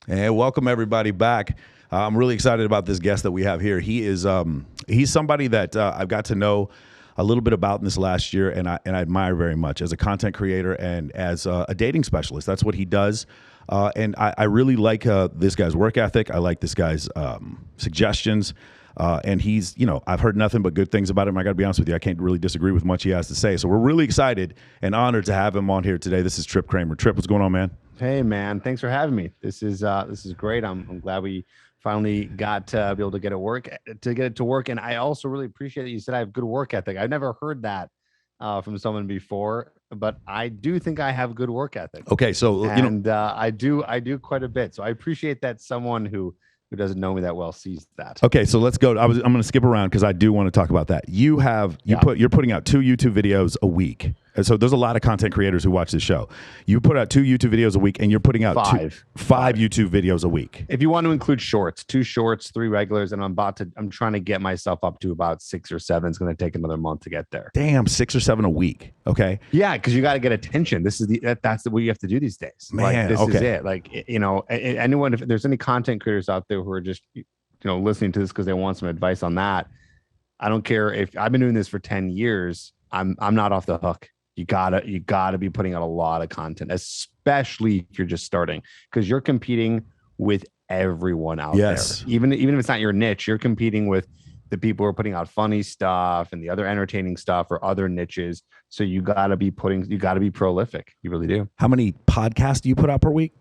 And welcome everybody back. I'm really excited about this guest that we have here. He is he's somebody that I've got to know a little bit about in this last year, and I admire very much as a content creator and as a dating specialist. That's what he does, and I really like this guy's work ethic. I like this guy's suggestions. And he's, I've heard nothing but good things about him. I got to be honest with you, I can't really disagree with much he has to say. So we're really excited and honored to have him on here today. This is Tripp Kramer. Tripp, what's going on, man? Hey, man. Thanks for having me. This is great. I'm glad we finally got to be able to get it to work. And I also really appreciate that you said I have good work ethic. I've never heard that from someone before, but I do think I have good work ethic. Okay, so I do quite a bit. So I appreciate that someone who doesn't know me that well sees that. Okay, so let's go. I'm going to skip around because I do want to talk about that. You're putting out 2 YouTube videos a week. And so there's a lot of content creators who watch this show. You put out 2 YouTube videos a week, and you're putting out five YouTube videos a week. If you want to include shorts, 2 shorts, 3 regulars, and I'm trying to get myself up to about 6 or 7. It's going to take another month to get there. Damn, 6 or 7 a week. Okay. Yeah, because you got to get attention. That's what you have to do these days. Man, this is it. Anyone, if there's any content creators out there who are just listening to this because they want some advice on that, I don't care if I've been doing this for 10 years. I'm not off the hook. You gotta be putting out a lot of content, especially if you're just starting, because you're competing with everyone out there. Even if it's not your niche, you're competing with the people who are putting out funny stuff and the other entertaining stuff or other niches. So you gotta be prolific. You really do. How many podcasts do you put out per week?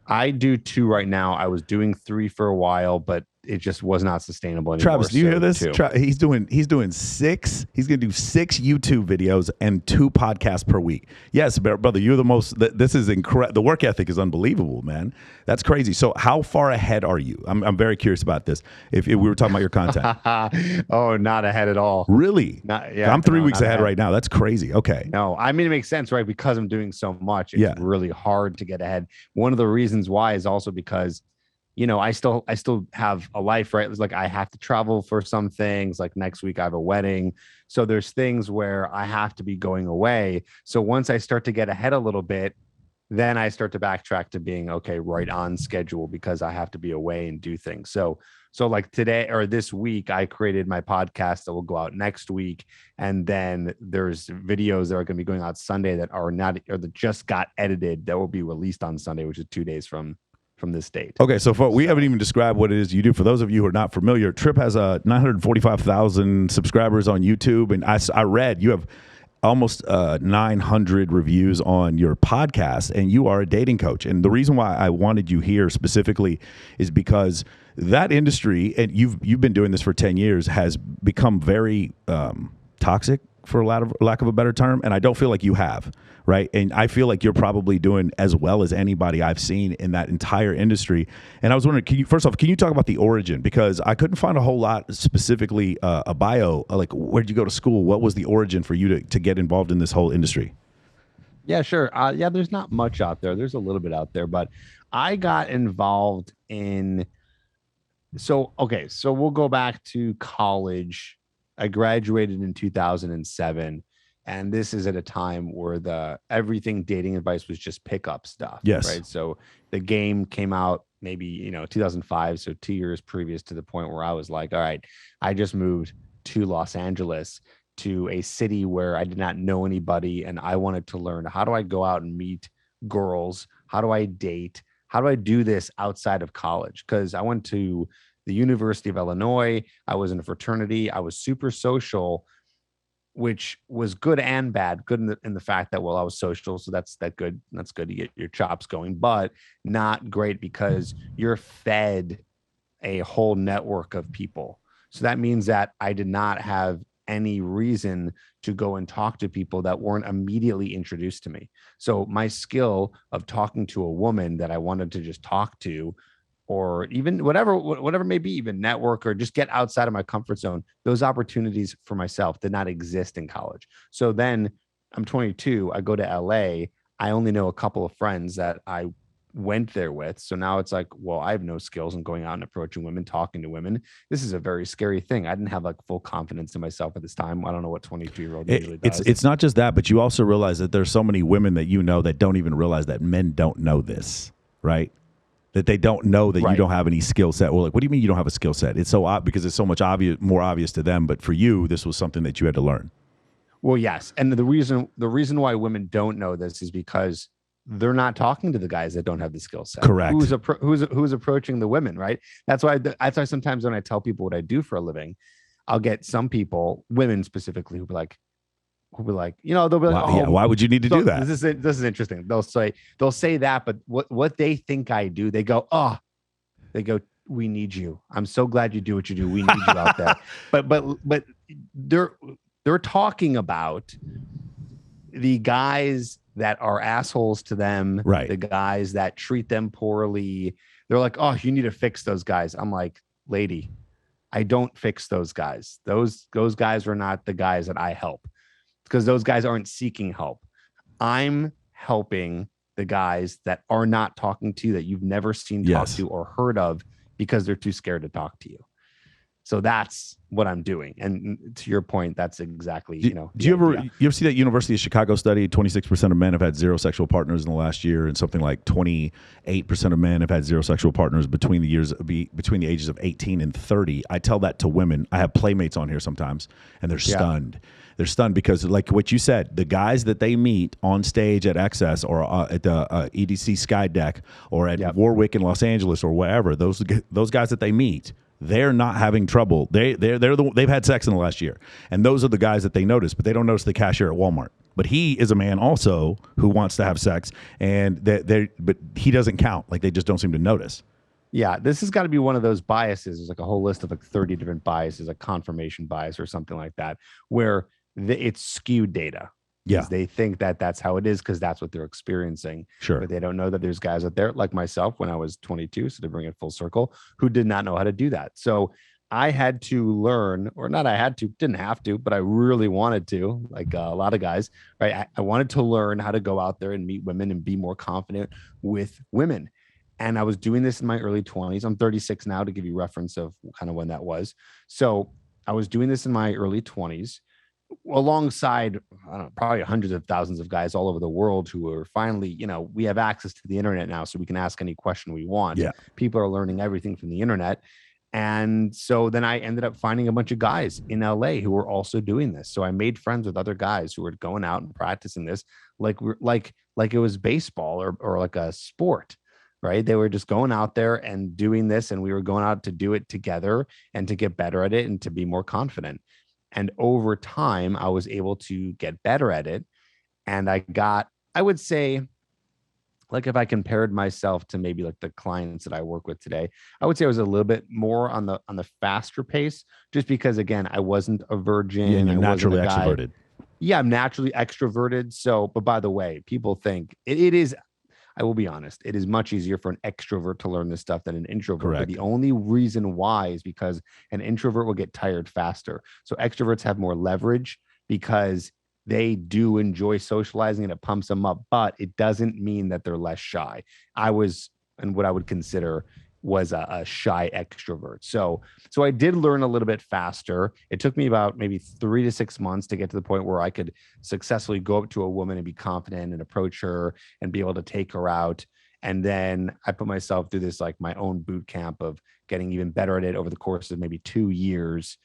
I do 2 right now. I was doing 3 for a while, but it just was not sustainable anymore. Travis, do you hear this? He's doing 6. He's going to do 6 YouTube videos and 2 podcasts per week. Yes, brother, you're the most. This is incredible. The work ethic is unbelievable, man. That's crazy. So, how far ahead are you? I'm very curious about this. If we were talking about your content, oh, not ahead at all. Really? I'm 3 weeks ahead right now. That's crazy. Okay. No, I mean it makes sense, right? Because I'm doing so much, it's really hard to get ahead. One of the reasons why is also because I still have a life, right? It's like I have to travel for some things. Like next week I have a wedding. So there's things where I have to be going away. So once I start to get ahead a little bit, then I start to backtrack to being right on schedule because I have to be away and do things. So like today or this week, I created my podcast that will go out next week. And then there's videos that are going to be going out Sunday that just got edited that will be released on Sunday, which is 2 days from this date. Okay, so we haven't even described what it is you do. For those of you who are not familiar, Tripp has 945,000 subscribers on YouTube, and I read you have almost 900 reviews on your podcast, and you are a dating coach. And the reason why I wanted you here specifically is because that industry, and you've been doing this for 10 years, has become very toxic, for lack of a better term, and I don't feel like you have, right? And I feel like you're probably doing as well as anybody I've seen in that entire industry. And I was wondering, can you talk about the origin? Because I couldn't find a whole lot specifically a bio, like where'd you go to school? What was the origin for you to get involved in this whole industry? Yeah, sure. There's not much out there. There's a little bit out there, but I got involved in, so we'll go back to college. I graduated in 2007, and this is at a time where everything dating advice was just pickup stuff. Yes. Right. So the game came out maybe 2005, so 2 years previous to the point where I was like, all right, I just moved to Los Angeles, to a city where I did not know anybody, and I wanted to learn, how do I go out and meet girls? How do I date? How do I do this outside of college? Because I went to the University of Illinois. I was in a fraternity. I was super social, which was good and bad. Good in the fact that, well, I was social, so that's good. That's good to get your chops going, but not great because you're fed a whole network of people. So that means that I did not have any reason to go and talk to people that weren't immediately introduced to me. So my skill of talking to a woman that I wanted to just talk to, or even whatever may be, even network or just get outside of my comfort zone, those opportunities for myself did not exist in college. So then I'm 22, I go to LA, I only know a couple of friends that I went there with. So now it's like, well, I have no skills in going out and approaching women, talking to women. This is a very scary thing. I didn't have like full confidence in myself at this time. I don't know what 22-year-old usually does. It's not just that, but you also realize that there's so many women that that don't even realize that men don't know this, right? that they don't know that you Right. don't have any skill set. Well, like, what do you mean you don't have a skill set? It's so because it's so much more obvious to them. But for you, this was something that you had to learn. Well, yes, and the reason why women don't know this is because they're not talking to the guys that don't have the skill set. Correct. Who's approaching the women, right? That's why sometimes when I tell people what I do for a living, I'll get some people, women specifically, who'll be like, they'll be like, Why, yeah, why would you need to so do that? This is interesting. They'll say that, but what they think I do, they go, we need you. I'm so glad you do what you do. We need you out there. But they're talking about the guys that are assholes to them, Right. the guys that treat them poorly. They're like, oh, you need to fix those guys. I'm like, lady, I don't fix those guys. Those guys are not the guys that I help, because those guys aren't seeking help. I'm helping the guys that are not talking to you, that you've never seen talk to or heard of, because they're too scared to talk to you. So that's what I'm doing. And to your point, that's exactly, do you ever see that University of Chicago study? 26% of men have had zero sexual partners in the last year, and something like 28% of men have had zero sexual partners between the ages of 18 and 30. I tell that to women. I have playmates on here sometimes, and they're stunned. They're stunned because, like what you said, the guys that they meet on stage at Excess or at the EDC Sky Deck or at Warwick in Los Angeles or wherever, those guys that they meet, they're not having trouble. They've had sex in the last year, and those are the guys that they notice, but they don't notice the cashier at Walmart. But he is a man also who wants to have sex, and but he doesn't count. Like, they just don't seem to notice. Yeah, this has got to be one of those biases. There's like a whole list of like 30 different biases, a confirmation bias or something like that, where it's skewed data. Yeah, they think that that's how it is because that's what they're experiencing. Sure. But they don't know that there's guys out there like myself when I was 22, so to bring it full circle, who did not know how to do that. So I had to learn, or not I had to, didn't have to, but I really wanted to, like a lot of guys, right? I wanted to learn how to go out there and meet women and be more confident with women. And I was doing this in my early 20s. I'm 36 now, to give you reference of kind of when that was. So I was doing this in my early 20s alongside, I don't know, probably hundreds of thousands of guys all over the world who are finally, we have access to the internet now, so we can ask any question we want. Yeah. People are learning everything from the internet. And so then I ended up finding a bunch of guys in LA who were also doing this. So I made friends with other guys who were going out and practicing this like it was baseball or like a sport, right? They were just going out there and doing this, and we were going out to do it together and to get better at it and to be more confident. And over time, I was able to get better at it. And I would say, like, if I compared myself to maybe like the clients that I work with today, I would say I was a little bit more on the faster pace, just because, again, I wasn't a virgin. Yeah, and you're naturally guy. extroverted. Yeah, I'm naturally extroverted. So, but by the way, people think it is, I will be honest, it is much easier for an extrovert to learn this stuff than an introvert. Correct. But the only reason why is because an introvert will get tired faster. So extroverts have more leverage because they do enjoy socializing and it pumps them up, but it doesn't mean that they're less shy. I was, and what I would consider was a shy extrovert. So I did learn a little bit faster. It took me about maybe 3 to 6 months to get to the point where I could successfully go up to a woman and be confident and approach her and be able to take her out. And then I put myself through this, like, my own boot camp of getting even better at it over the course of maybe 2 years.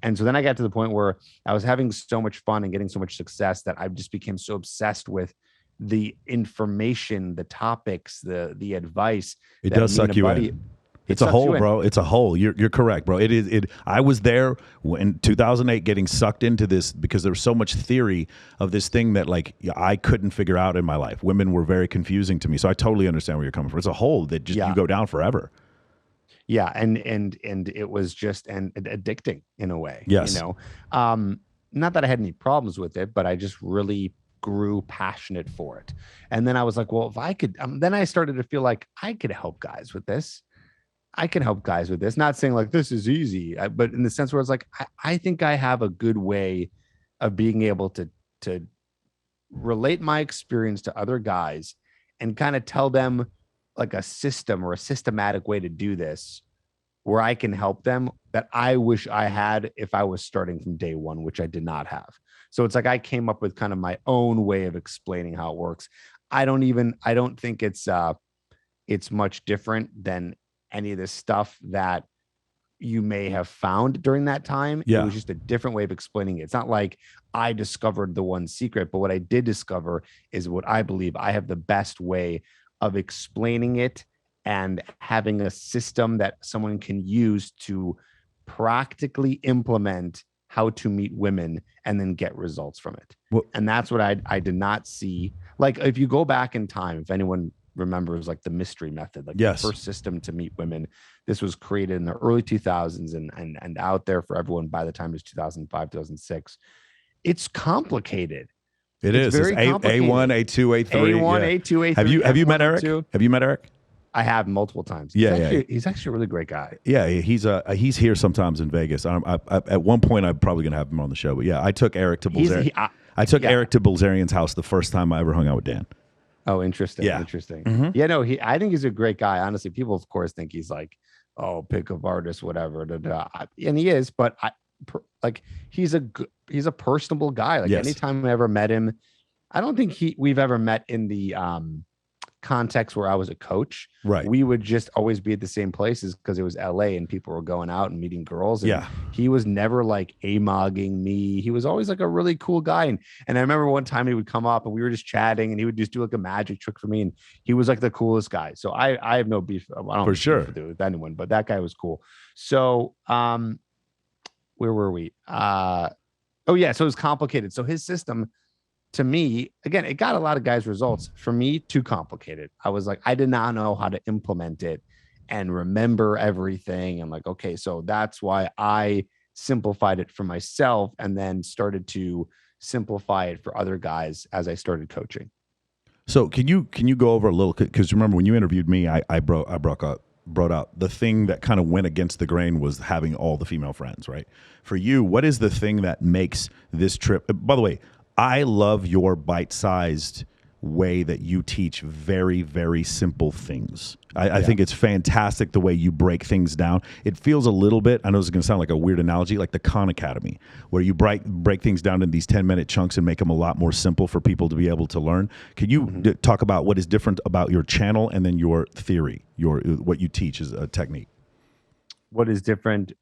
And so then I got to the point where I was having so much fun and getting so much success that I just became so obsessed with the information, the topics, the advice. It does suck you in. It's a hole, bro. It's a hole. You're correct, bro. It is. I was there in 2008 getting sucked into this because there was so much theory of this thing that, like, I couldn't figure out in my life. Women were very confusing to me. So I totally understand where you're coming from. It's a hole that just you go down forever. Yeah, and it was just addicting in a way. Yes. Not that I had any problems with it, but I just really grew passionate for it. And then I was like, well, if I could, then I started to feel like I could help guys with this. Not saying like this is easy, but in the sense where it's like, I think I have a good way of being able to relate my experience to other guys and kind of tell them like a system or a systematic way to do this where I can help them that I wish I had if I was starting from day one, which I did not have. So it's like I came up with kind of my own way of explaining how it works. I don't think it's it's much different than any of the stuff that you may have found during that time. It Yeah. was just a different way of explaining it. It's not like I discovered the one secret, but what I did discover is what I believe I have the best way of explaining it and having a system that someone can use to practically implement how to meet women and then get results from it. Well, And that's what I did not see. Like if you go back in time, if anyone remembers like the mystery method, like yes. the first system to meet women, this was created in the early 2000s and out there for everyone by the time it was 2005, 2006. It's complicated. It's very complicated. A1, A2, A3. A1, yeah. A2, A3. Have you met Eric? A2. Have you met Eric? I have multiple times. He's actually a really great guy. Yeah, he's here sometimes in Vegas. At one point, I'm probably gonna have him on the show. But yeah, I took Eric to Bilzerian. I took Eric to Bilzerian's house the first time I ever hung out with Dan. Oh, interesting. Yeah. Interesting. Mm-hmm. Yeah, no, I think he's a great guy. Honestly, people of course think he's like, oh, pickup artist, whatever. And he is, but he's a personable guy. Like anytime I ever met him, I don't think we've ever met in the context where I was a coach. Right. We would just always be at the same places because it was LA and people were going out and meeting girls. And he was never like amogging me. He was always like a really cool guy. And I remember one time he would come up and we were just chatting and he would just do like a magic trick for me. And he was like the coolest guy. So I have no beef. I don't for sure with anyone, but that guy was cool. So where were we? So it was complicated. So his system, to me, again, it got a lot of guys' results. For me, too complicated. I was like, I did not know how to implement it and remember everything. I'm like, okay, so that's why I simplified it for myself and then started to simplify it for other guys as I started coaching. So can you go over a little, because remember when you interviewed me, I brought out the thing that kind of went against the grain was having all the female friends, right? For you, what is the thing that makes this trip? By the way, I love your bite-sized way that you teach very, very simple things. I think it's fantastic the way you break things down. It feels a little bit, I know this is going to sound like a weird analogy, like the Khan Academy, where you break things down in these 10-minute chunks and make them a lot more simple for people to be able to learn. Can you talk about what is different about your channel and then your theory, what you teach as a technique? What is different?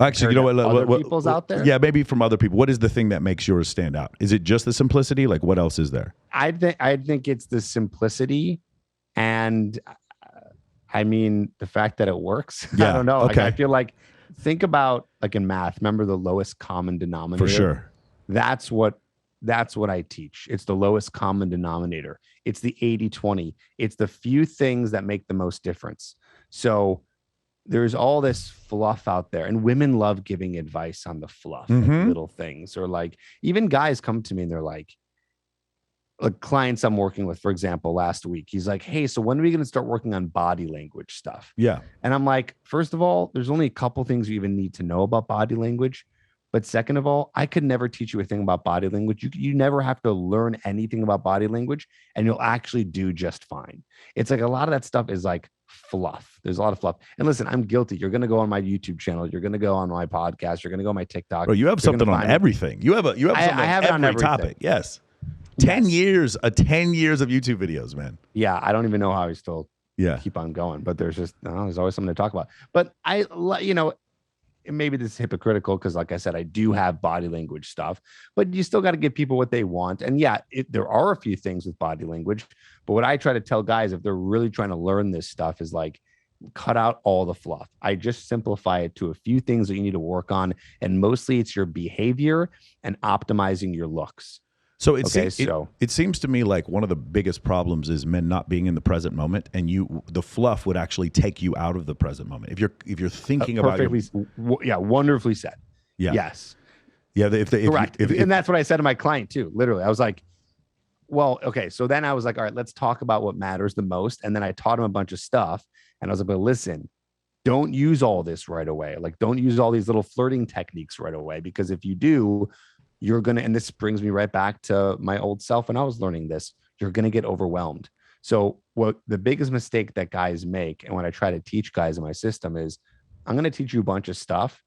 Actually, you know what? Other people's out there? Yeah, maybe from other people. What is the thing that makes yours stand out? Is it just the simplicity? Like, what else is there? I think it's the simplicity, and I mean the fact that it works. Yeah, I don't know. Okay. Like, I feel like think about like in math. Remember the lowest common denominator? For sure. That's what I teach. It's the lowest common denominator. It's the 80-20. It's the few things that make the most difference. So there's all this fluff out there, and women love giving advice on the fluff, like little things, or like even guys come to me and they're like clients I'm working with, for example, last week, he's like, hey, so when are we going to start working on body language stuff? Yeah. And I'm like, first of all, there's only a couple things you even need to know about body language. But second of all, I could never teach you a thing about body language. You never have to learn anything about body language and you'll actually do just fine. It's like a lot of that stuff is like fluff. There's a lot of fluff. And listen, I'm guilty. You're going to go on my YouTube channel. You're going to go on my podcast. You're going to go on my TikTok. Bro, you have something on everything. You have something on every topic. Yes. 10 years of YouTube videos, man. Yeah. I don't even know how I still keep on going, but there's always something to talk about. But maybe this is hypocritical because, like I said, I do have body language stuff, but you still got to give people what they want. And there are a few things with body language, but what I try to tell guys, if they're really trying to learn this stuff, is like, cut out all the fluff. I just simplify it to a few things that you need to work on. And mostly it's your behavior and optimizing your looks. So it seems to me like one of the biggest problems is men not being in the present moment, and the fluff would actually take you out of the present moment. If you're thinking about wonderfully said. Yeah. Yes. Yeah. Correct. And that's what I said to my client too. Literally, I was like, well, okay. So then I was like, all right, let's talk about what matters the most. And then I taught him a bunch of stuff, and I was like, but listen, don't use all this right away. Like, don't use all these little flirting techniques right away, because if you do, you're going to, and this brings me right back to my old self when I was learning this, you're going to get overwhelmed. So what the biggest mistake that guys make, and when I try to teach guys in my system, is I'm going to teach you a bunch of stuff.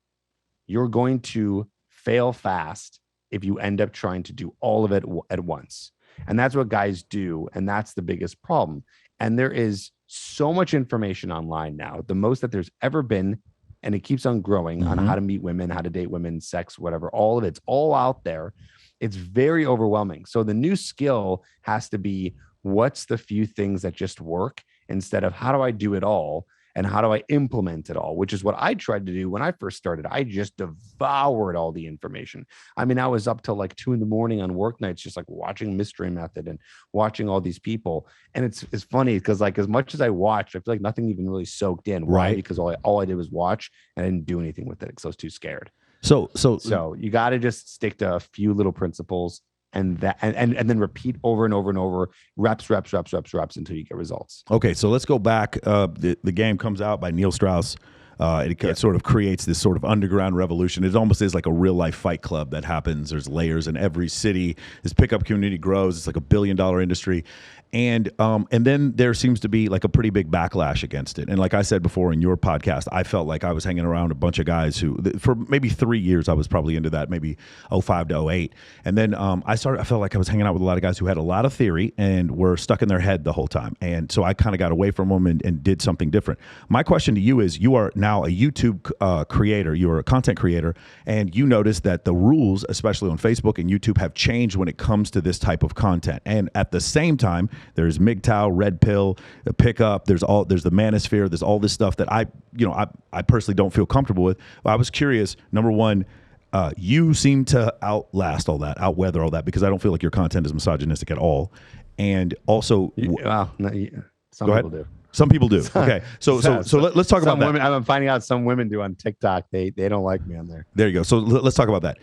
You're going to fail fast if you end up trying to do all of it at once. And that's what guys do. And that's the biggest problem. And there is so much information online now, the most that there's ever been. And it keeps on growing on how to meet women, how to date women, sex, whatever. All of it's all out there. It's very overwhelming. So the new skill has to be, what's the few things that just work, instead of how do I do it all and how do I implement it all, which is what I tried to do when I first started. I just devoured all the information. I mean, I was up till like 2 a.m. on work nights, just like watching Mystery Method and watching all these people. And it's funny because like as much as I watched, I feel like nothing even really soaked in. Why? Right. Because all I did was watch, and I didn't do anything with it because I was too scared. So you got to just stick to a few little principles, and then repeat over and over and over, reps until you get results. Okay, so let's go back. The game comes out by Neil Strauss. It sort of creates this sort of underground revolution. It almost is like a real life fight club that happens. There's layers in every city. This pickup community grows. It's like $1 billion industry. And then there seems to be like a pretty big backlash against it. And like I said before in your podcast, I felt like I was hanging around a bunch of guys who, for maybe 3 years, I was probably into that, maybe 05 to 08. And then I felt like I was hanging out with a lot of guys who had a lot of theory and were stuck in their head the whole time. And so I kind of got away from them and did something different. My question to you is, you are now a YouTube creator, you're a content creator, and you notice that the rules, especially on Facebook and YouTube, have changed when it comes to this type of content. And at the same time, there's MGTOW, Red Pill, the Pickup. There's the Manosphere. There's all this stuff that I personally don't feel comfortable with. I was curious. Number one, you seem to outlast all that, outweather all that, because I don't feel like your content is misogynistic at all. And also, some people do. Some people do. Okay, so let's talk about that. I'm finding out some women do on TikTok. They don't like me on there. There you go. So let's talk about that.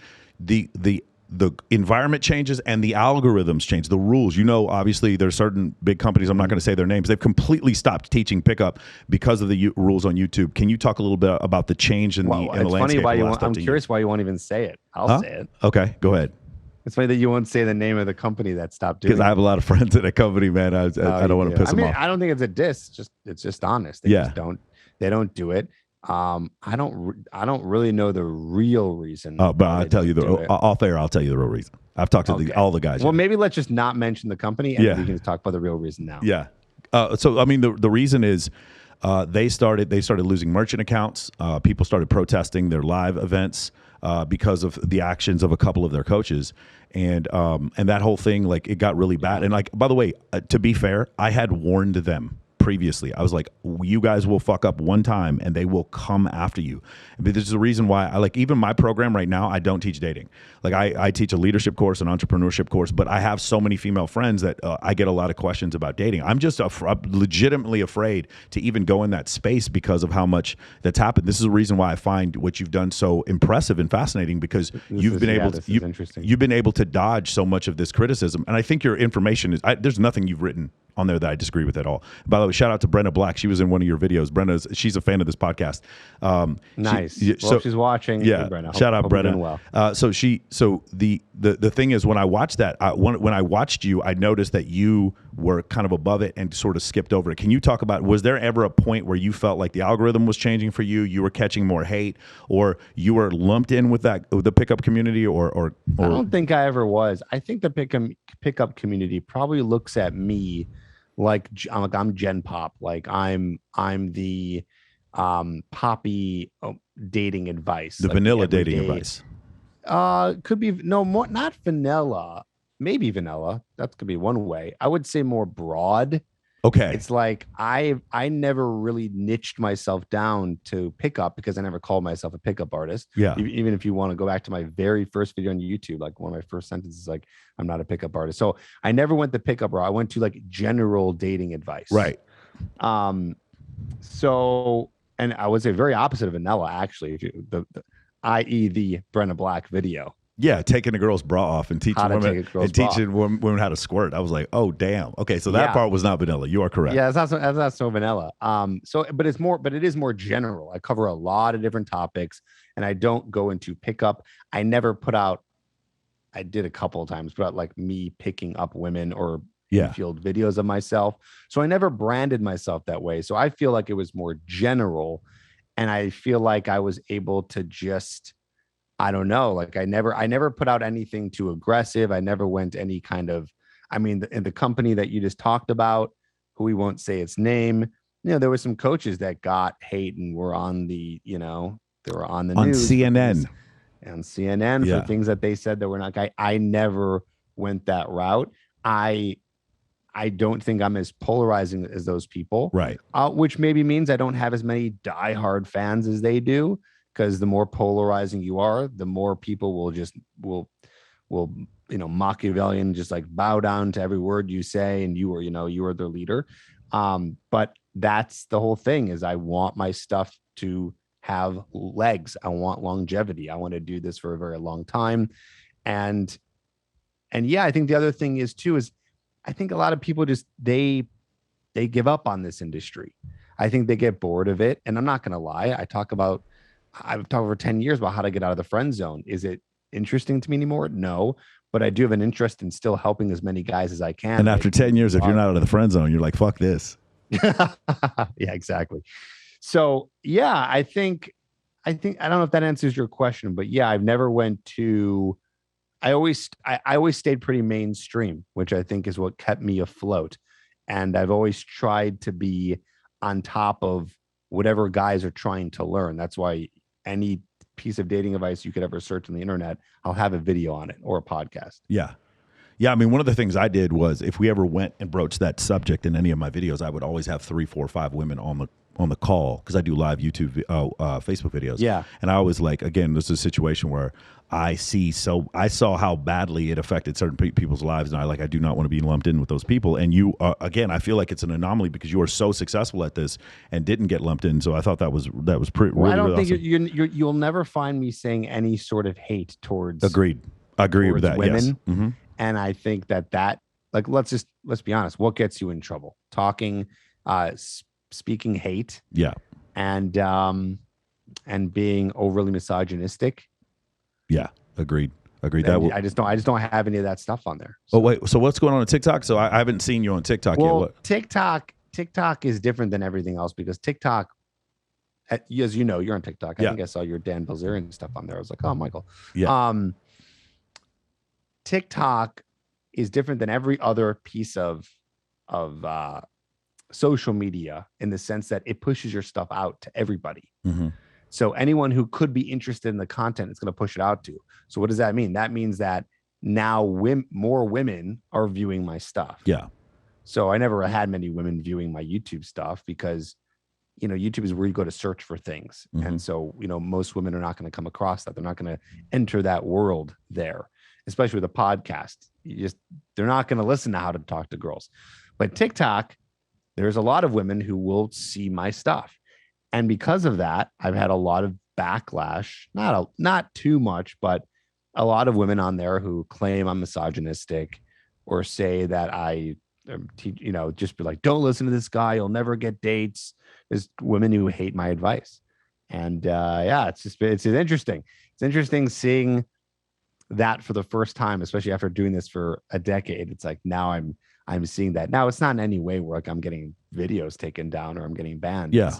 The environment changes and the algorithms change, the rules. Obviously there's certain big companies, I'm not going to say their names, they've completely stopped teaching pickup because of the rules on YouTube. Can you talk a little bit about the change in the landscape? I'm curious why you won't even say it. I'll say it. Okay, go ahead. It's funny that you won't say the name of the company that stopped doing it. Because I have a lot of friends at a company, man. I don't want to piss them off. I don't think it's a diss. It's just honest. They don't do it. I don't really know the real reason. But I'll tell you off air. I'll tell you the real reason. I've talked to all the guys. Well, maybe let's just not mention the company, and we can just talk about the real reason now. Yeah. So I mean, the reason is they started losing merchant accounts. People started protesting their live events because of the actions of a couple of their coaches, and that whole thing, like, it got really bad. And like, by the way, to be fair, I had warned them previously. I was like, you guys will fuck up one time and they will come after you. But this is the reason why even my program right now, I don't teach dating. Like I teach a leadership course, an entrepreneurship course, but I have so many female friends that I get a lot of questions about dating. I'm just legitimately afraid to even go in that space because of how much that's happened. This is the reason why I find what you've done so impressive and fascinating, because you've been able to dodge so much of this criticism. And I think your information is, there's nothing you've written on there that I disagree with at all. By the way, shout out to Brenna Black. She was in one of your videos. She's a fan of this podcast. Nice. If she's watching, yeah. Hey, Brenna. Shout out Brenna. Well. So the thing is, when I watched that, when I watched you, I noticed that you were kind of above it and sort of skipped over it. Can you talk about, was there ever a point where you felt like the algorithm was changing for you? You were catching more hate, or you were lumped in with the pickup community, or I don't think I ever was. I think the pickup community probably looks at me like I'm Gen Pop, like I'm the poppy dating advice, the like vanilla dating advice. Could be not vanilla, maybe vanilla. That could be one way. I would say more broad. Okay. It's like I never really niched myself down to pickup because I never called myself a pickup artist. Yeah. Even if you want to go back to my very first video on YouTube, like one of my first sentences, like, I'm not a pickup artist. So I never went the pickup route. I went to like general dating advice. Right. So, and I would say very opposite of vanilla, actually, if you, i.e. the Brenna Black video. Yeah, taking a girl's bra off and teaching women how to squirt. I was like, oh damn. Okay, so that part was not vanilla. You are correct. Yeah, that's not so vanilla. But it is more general. I cover a lot of different topics, and I don't go into pickup. I never put out. I did a couple of times, but like me picking up women or field videos of myself. So I never branded myself that way. So I feel like it was more general, and I feel like I was able to just. I don't know. Like I never put out anything too aggressive. I never went any kind of, in the company that you just talked about, who we won't say its name. There were some coaches that got hate and were on the, they were on the On news CNN. on CNN for things that they said that were not. I never went that route. I don't think I'm as polarizing as those people, Right? Which maybe means I don't have as many diehard fans as they do, because the more polarizing you are, the more people will Machiavellian, just like bow down to every word you say, and you are their leader. But that's the whole thing, is I want my stuff to have legs. I want longevity. I want to do this for a very long time. And yeah, I think the other thing is I think a lot of people just, they give up on this industry. I think they get bored of it. And I'm not going to lie. I've talked for 10 years about how to get out of the friend zone. Is it interesting to me anymore? No, but I do have an interest in still helping as many guys as I can. And after 10 years, if you're not out of the friend zone, you're like, fuck this. Yeah, exactly. So yeah, I think, I don't know if that answers your question, but yeah, I've never went to, I always stayed pretty mainstream, which I think is what kept me afloat. And I've always tried to be on top of whatever guys are trying to learn. That's why any piece of dating advice you could ever search on the internet, I'll have a video on it or a podcast. Yeah. Yeah. I mean, one of the things I did was, if we ever went and broached that subject in any of my videos, I would always have 3, 4, 5 women on the call, because I do live YouTube, Facebook videos. Yeah. And I always, like, again, this is a situation where I saw how badly it affected certain people's lives, and I do not want to be lumped in with those people. And you, again, I feel like it's an anomaly because you are so successful at this and didn't get lumped in. So I thought that was pretty. Well, really, I don't really think awesome. you'll never find me saying any sort of hate towards. Agreed. I agree with that. Women. Yes. Mm-hmm. And I think that like, let's be honest. What gets you in trouble? Talking, speaking hate. Yeah. And being overly misogynistic. Yeah. Agreed. I just don't have any of that stuff on there. So. Oh wait. So what's going on TikTok? So I haven't seen you on TikTok yet. What? TikTok is different than everything else, because TikTok, as you know, you're on TikTok. I think I saw your Dan Bilzerian stuff on there. I was like, oh, Michael. Yeah. TikTok is different than every other piece of social media, in the sense that it pushes your stuff out to everybody. Mm-hmm. So anyone who could be interested in the content, it's going to push it out to. So what does that mean? That means that now more women are viewing my stuff. Yeah. So I never had many women viewing my YouTube stuff, because YouTube is where you go to search for things. Mm-hmm. And so, most women are not going to come across that. They're not going to enter that world there, especially with a podcast. They're not going to listen to how to talk to girls. But TikTok, there's a lot of women who will see my stuff. And because of that, I've had a lot of backlash, not too much, but a lot of women on there who claim I'm misogynistic, or say that I, just be like, don't listen to this guy, you'll never get dates. There's women who hate my advice. And it's interesting. It's interesting seeing that for the first time, especially after doing this for a decade. It's like, now I'm seeing that. Now it's not in any way where, like, I'm getting videos taken down or I'm getting banned. Yeah.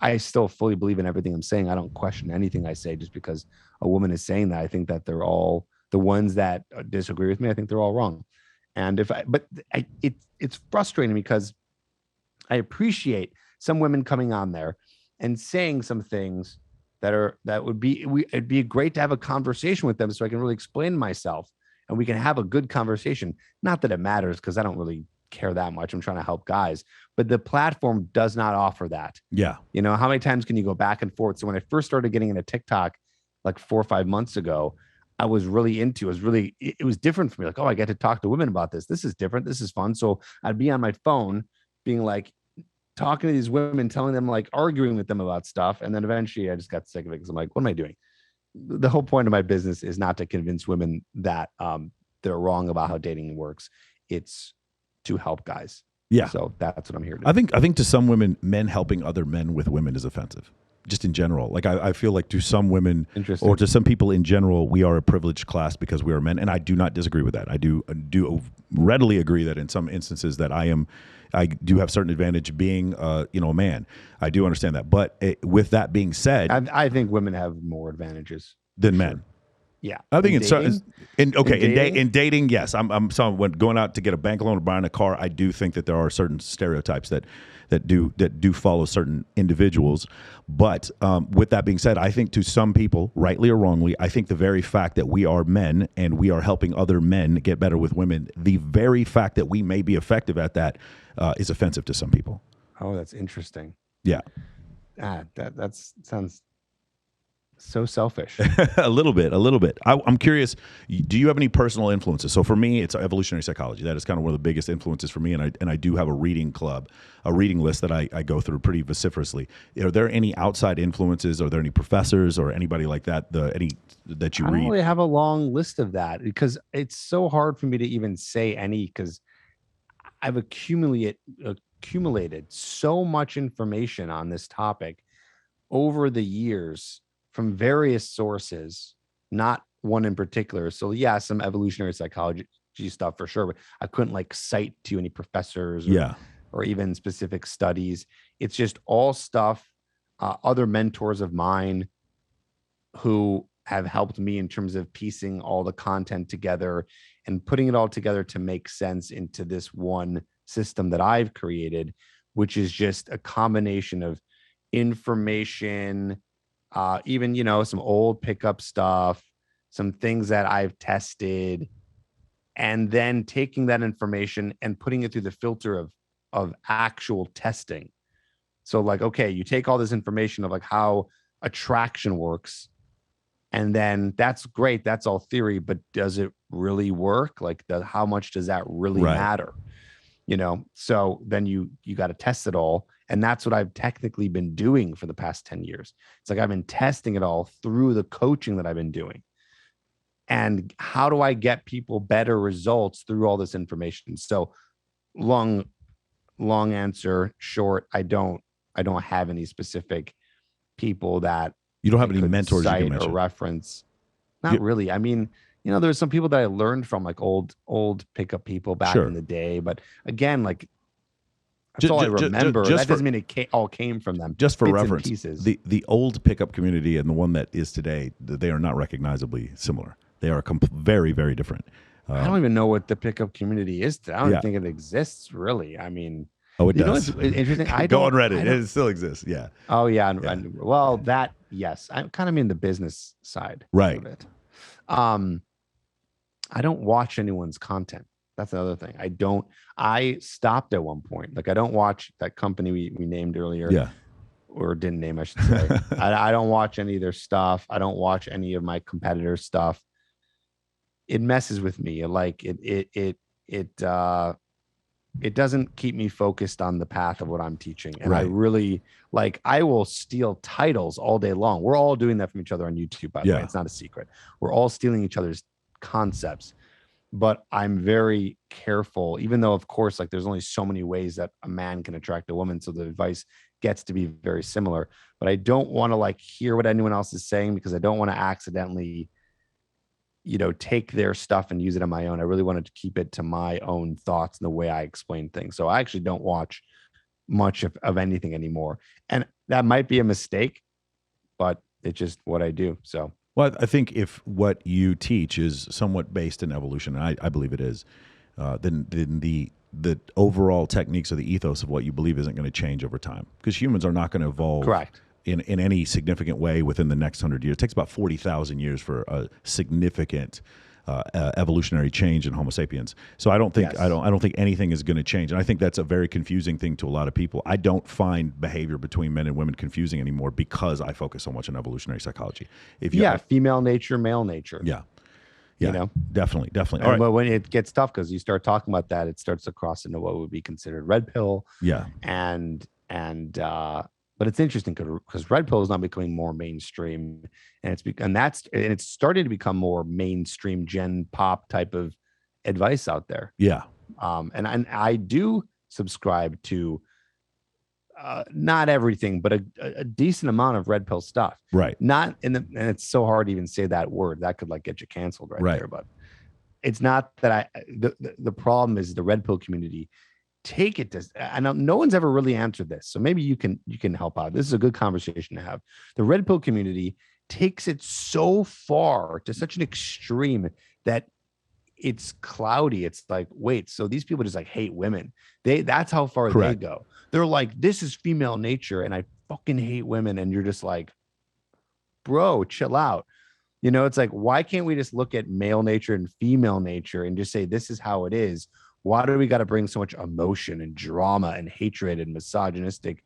I still fully believe in everything I'm saying. I don't question anything I say just because a woman is saying that. I think that they're all, the ones that disagree with me, I think they're all wrong. And it's frustrating, because I appreciate some women coming on there and saying some things it'd be great to have a conversation with them, so I can really explain myself and we can have a good conversation. Not that it matters, because I don't really care that much. I'm trying to help guys, but the platform does not offer that. Yeah. How many times can you go back and forth? So when I first started getting into TikTok, like 4 or 5 months ago, I was really into, it was different for me. Like, oh, I get to talk to women about this. This is different. This is fun. So I'd be on my phone being like, talking to these women, telling them, like, arguing with them about stuff. And then eventually I just got sick of it, because I'm like, what am I doing? The whole point of my business is not to convince women that they're wrong about how dating works. It's to help guys. Yeah. So that's what I'm here to do. I think to some women, men helping other men with women is offensive. Just in general. Like, I feel like to some women, or to some people in general, we are a privileged class because we are men. And I do not disagree with that. I do readily agree that in some instances that I do have certain advantage being, a man. I do understand that. But with that being said, I think women have more advantages than men. Yeah. I think In dating? in dating, yes. I'm someone when going out to get a bank loan or buying a car, I do think that there are certain stereotypes that do follow certain individuals. But with that being said, I think to some people, rightly or wrongly, I think the very fact that we are men and we are helping other men get better with women, the very fact that we may be effective at that is offensive to some people. Oh, that's interesting. Yeah. That sounds so selfish. a little bit. I'm curious. Do you have any personal influences? So for me, it's evolutionary psychology. That is kind of one of the biggest influences for me. And I do have a reading club, a reading list that I go through pretty vociferously. Are there any outside influences? Are there any professors or anybody like that? Any that you I don't read? really have a long list of that because it's so hard for me to even say any because I've accumulated so much information on this topic over the years from various sources, not one in particular. So yeah, some evolutionary psychology stuff for sure, but I couldn't like cite to any professors or even specific studies. It's just all stuff, other mentors of mine who have helped me in terms of piecing all the content together and putting it all together to make sense into this one system that I've created, which is just a combination of information, even, some old pickup stuff, some things that I've tested, and then taking that information and putting it through the filter of actual testing. So like, okay, you take all this information of like how attraction works, and then that's great. That's all theory, but does it really work? Like, how much does that really matter? So then you got to test it all. And that's what I've technically been doing for the past 10 years. It's like I've been testing it all through the coaching that I've been doing. And how do I get people better results through all this information? So long answer short, I don't have any specific people that You don't have any mentors you can cite or mention? reference. Not really. I mean, there's some people that I learned from, like old pickup people back in the day. But again, like that's all I remember. That doesn't mean it all came from them. Just for Bits and reference, pieces. the old pickup community and the one that is today, they are not recognizably similar. They are very, very different. I don't even know what the pickup community is today. I don't even think it exists really. I mean, it does. It's interesting. Go on Reddit. It still exists. Yeah. Oh yeah. And well, that yes, I kind of mean the business side of it. I don't watch anyone's content. That's another thing. I stopped at one point. Like I don't watch that company we named earlier. Yeah. Or didn't name, I should say. I don't watch any of their stuff. I don't watch any of my competitors' stuff. It messes with me. Like it doesn't keep me focused on the path of what I'm teaching. And I really I will steal titles all day long. We're all doing that from each other on YouTube, by the way. It's not a secret. We're all stealing each other's concepts. But I'm very careful, even though, of course, like there's only so many ways that a man can attract a woman. So the advice gets to be very similar. But I don't want to hear what anyone else is saying because I don't want to accidentally, take their stuff and use it on my own. I really wanted to keep it to my own thoughts and the way I explain things. So I actually don't watch much of anything anymore. And that might be a mistake, but it's just what I do. So. Well, I think if what you teach is somewhat based in evolution, and I believe it is, then the overall techniques or the ethos of what you believe isn't going to change over time because humans are not going to evolve in any significant way within the next 100 years. It takes about 40,000 years for a significant evolutionary change in Homo sapiens. So I don't think I don't think anything is going to change, and I think that's a very confusing thing to a lot of people. I don't find behavior between men and women confusing anymore because I focus so much on evolutionary psychology. Female nature, male nature. Yeah, definitely. All right. But when it gets tough, because you start talking about that, it starts to cross into what would be considered red pill. Yeah, but it's interesting because red pill is now becoming more mainstream, and it's starting to become more mainstream gen pop type of advice out there. Yeah. And I do subscribe to not everything, but a decent amount of red pill stuff. Right. And it's so hard to even say that word. That could get you canceled right there. But it's not that the problem is the red pill community. Take it to, I know no one's ever really answered this. So maybe you can help out. This is a good conversation to have. The red pill community takes it so far to such an extreme that it's cloudy. It's like, wait, so these people just like hate women. That's how far they Correct. go. They're like, this is female nature, and I fucking hate women. And you're just like, bro, chill out. It's like, why can't we just look at male nature and female nature and just say this is how it is? Why do we got to bring so much emotion and drama and hatred and misogynistic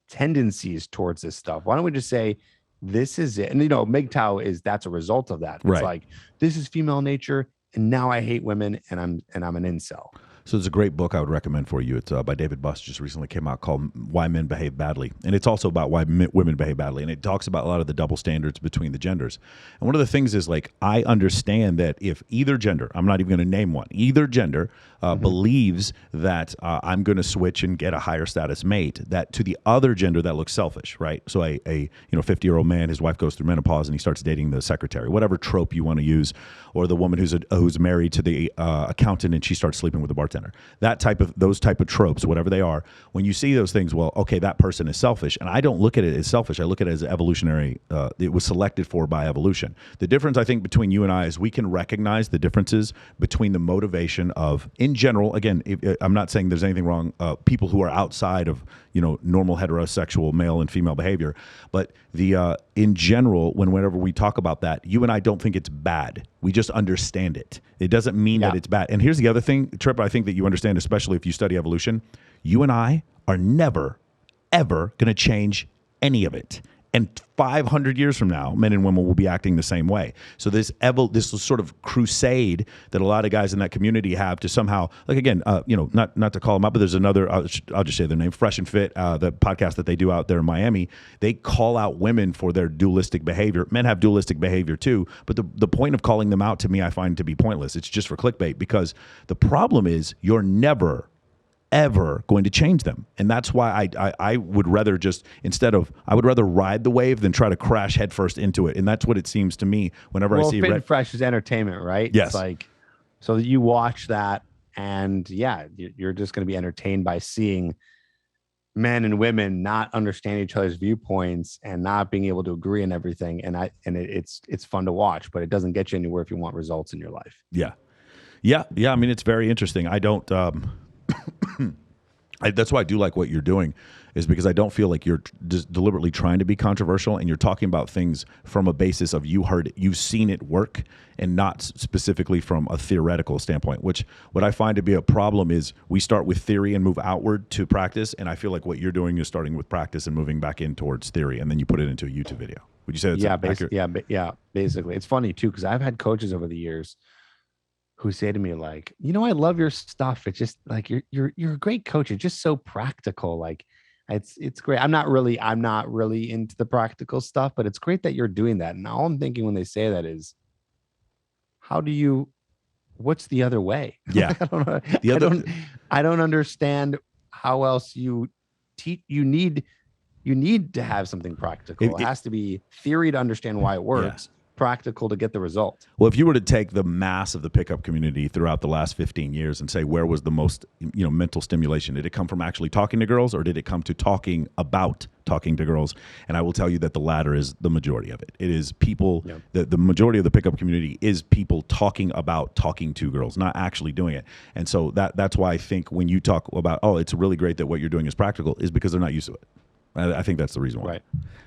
tendencies towards this stuff? Why don't we just say this is it? And MGTOW that's a result of that. It's Right. like, this is female nature, and now I hate women, and I'm an incel. So there's a great book I would recommend for you. It's by David Buss, just recently came out, called Why Men Behave Badly. And it's also about why women behave badly. And it talks about a lot of the double standards between the genders. And one of the things is, like, I understand that if either gender, I'm not even going to name one, either gender believes that I'm going to switch and get a higher status mate, that to the other gender that looks selfish, right? So a 50-year-old man, his wife goes through menopause and he starts dating the secretary, whatever trope you want to use, or the woman who's married to the accountant and she starts sleeping with the bartender. Those type of tropes, whatever they are, when you see those things, well, okay, that person is selfish. And I don't look at it as selfish. I look at it as evolutionary. It was selected for by evolution. The difference, I think, between you and I is we can recognize the differences between the motivation of, in general, again, I'm not saying there's anything wrong, people who are outside of, normal heterosexual male and female behavior, but in general, whenever we talk about that, you and I don't think it's bad. We just understand it. It doesn't mean that it's bad. And here's the other thing, Tripp, I think that you understand, especially if you study evolution, you and I are never, ever going to change any of it. And 500 years from now, men and women will be acting the same way. So this sort of crusade that a lot of guys in that community have to somehow, like, again, not to call them up, but there's another, I'll just say their name, Fresh and Fit, the podcast that they do out there in Miami. They call out women for their dualistic behavior. Men have dualistic behavior too, but the point of calling them out, to me, I find to be pointless. It's just for clickbait, because the problem is you're never ever going to change them. And that's why I would rather I would rather ride the wave than try to crash headfirst into it. And that's what it seems to me whenever I see Fit and Fresh is entertainment, right? Yes. It's like, so you watch that, and you're just going to be entertained by seeing men and women not understand each other's viewpoints and not being able to agree on everything. And it's fun to watch, but it doesn't get you anywhere if you want results in your life. Yeah. I mean, it's very interesting. I don't, that's why I do like what you're doing, is because I don't feel like you're just deliberately trying to be controversial, and you're talking about things from a basis of you've seen it work, and not specifically from a theoretical standpoint, which what I find to be a problem is we start with theory and move outward to practice. And I feel like what you're doing is starting with practice and moving back in towards theory, and then you put it into a YouTube video. Would you say that's accurate? Basically. It's funny too, because I've had coaches over the years who say to me, like, I love your stuff. It's just like, you're a great coach. It's just so practical. Like, it's great. I'm not really into the practical stuff, but it's great that you're doing that. And all I'm thinking when they say that is, what's the other way? Yeah. I don't know. I don't understand how else you teach. You need to have something practical. It has to be theory to understand why it works. Practical to get the result. Well, if you were to take the mass of the pickup community throughout the last 15 years and say, where was the most mental stimulation? Did it come from actually talking to girls, or did it come to talking about talking to girls? And I will tell you that the latter is the majority of it. It is people, the majority of the pickup community is people talking about talking to girls, not actually doing it. And so that's why I think when you talk about, oh, it's really great that what you're doing is practical, is because they're not used to it. I think that's the reason why.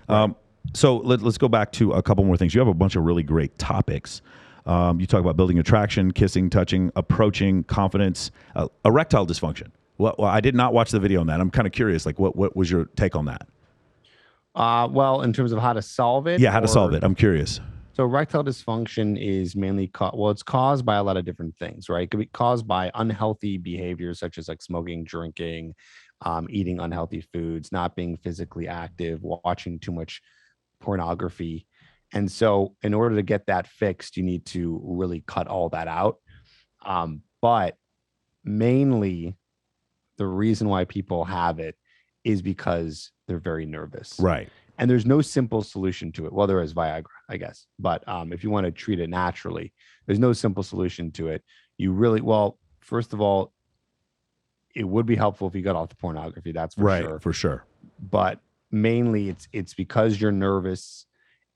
Right. So let's go back to a couple more things. You have a bunch of really great topics. You talk about building attraction, kissing, touching, approaching, confidence, erectile dysfunction. Well, I did not watch the video on that. I'm kind of curious. Like, what was your take on that? Well, in terms of how to solve it? Yeah, how to solve it. I'm curious. So erectile dysfunction is mainly it's caused by a lot of different things, right? It could be caused by unhealthy behaviors such as like smoking, drinking, eating unhealthy foods, not being physically active, watching too much pornography. And so in order to get that fixed, you need to really cut all that out. But mainly the reason why people have it is because they're very nervous. Right. And there's no simple solution to it. Well, there is Viagra, I guess. But if you want to treat it naturally, there's no simple solution to it. First of all, it would be helpful if you got off the pornography. That's for sure. For sure. But mainly it's because you're nervous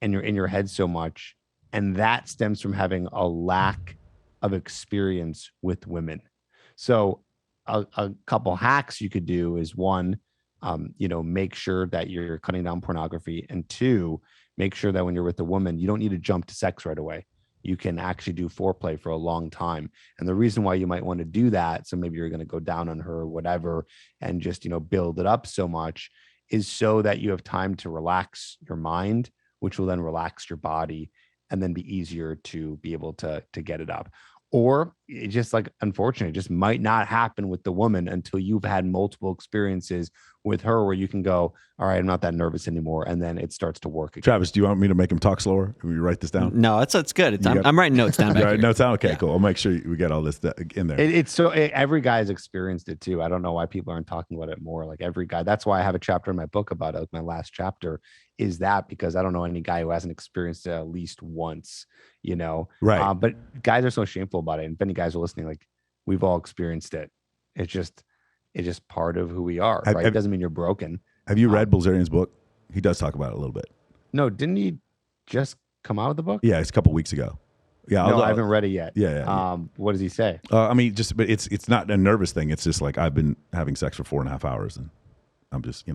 and you're in your head so much. And that stems from having a lack of experience with women. So a couple hacks you could do is one, make sure that you're cutting down pornography, and two, make sure that when you're with a woman, you don't need to jump to sex right away. You can actually do foreplay for a long time. And the reason why you might want to do that, so maybe you're going to go down on her or whatever, and just, build it up so much, is so that you have time to relax your mind, which will then relax your body and then be easier to be able to get it up. Or it just, like, unfortunately, it just might not happen with the woman until you've had multiple experiences with her where you can go, all right, I'm not that nervous anymore. And then it starts to work again. Travis, do you want me to make him talk slower? Will you write this down? No, it's good. I'm writing notes down back here. Notes down? Okay, cool. I'll make sure we get all this in there. Every guy's experienced it too. I don't know why people aren't talking about it more. Like, every guy. That's why I have a chapter in my book about it. Like, my last chapter is that, because I don't know any guy who hasn't experienced it at least once, Right. But guys are so shameful about it. And if any guys are listening, like, we've all experienced it. It's just part of who we are, right? It doesn't mean you're broken. Have you read Bilzerian's book? He does talk about it a little bit. No, didn't he just come out with the book? Yeah, it's a couple weeks ago. Yeah, I haven't read it yet. Yeah. What does he say? But it's not a nervous thing. It's just like, I've been having sex for 4.5 hours, and I'm just,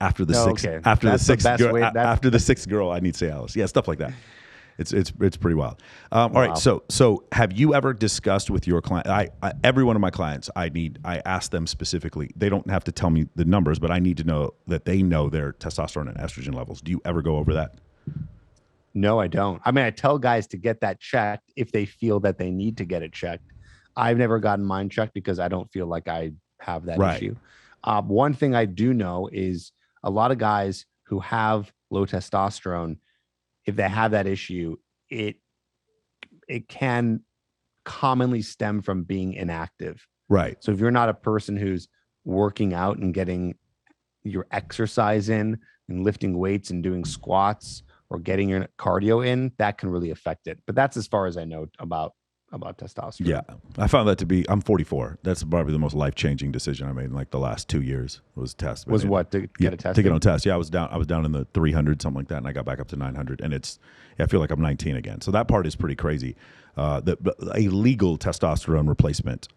after the sixth girl, I need Cialis. Yeah, stuff like that. It's pretty wild. All right. So have you ever discussed with your client? Every one of my clients, I ask them specifically. They don't have to tell me the numbers, but I need to know that they know their testosterone and estrogen levels. Do you ever go over that? No, I don't. I mean, I tell guys to get that checked if they feel that they need to get it checked. I've never gotten mine checked because I don't feel like I have that issue. One thing I do know is a lot of guys who have low testosterone, if they have that issue, it can commonly stem from being inactive. Right. So if you're not a person who's working out and getting your exercise in and lifting weights and doing squats or getting your cardio in, that can really affect it. But that's as far as I know about testosterone. Yeah. I found that to be, I'm 44. That's probably the most life-changing decision I made in like the last 2 years was test. Was what, to get a test? To get on a test. Yeah, I was down in the 300, something like that, and I got back up to 900, and I feel like I'm 19 again. So that part is pretty crazy. A legal testosterone replacement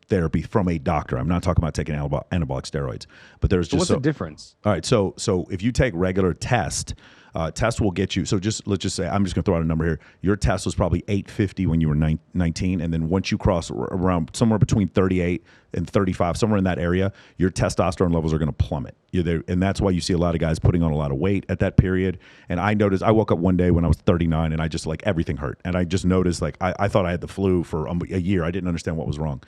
therapy from a doctor. I'm not talking about taking anabolic steroids, but there's just what's the difference? All right, so if you take regular test will get you. So let's just say, I'm just going to throw out a number here. Your test was probably 850 when you were 19, and then once you cross around somewhere between 38 and 35, somewhere in that area, your testosterone levels are going to plummet. And that's why you see a lot of guys putting on a lot of weight at that period. And I noticed, I woke up one day when I was 39, and I just, like, everything hurt, and I just noticed, like, I thought I had the flu for a year. I didn't understand what was wrong.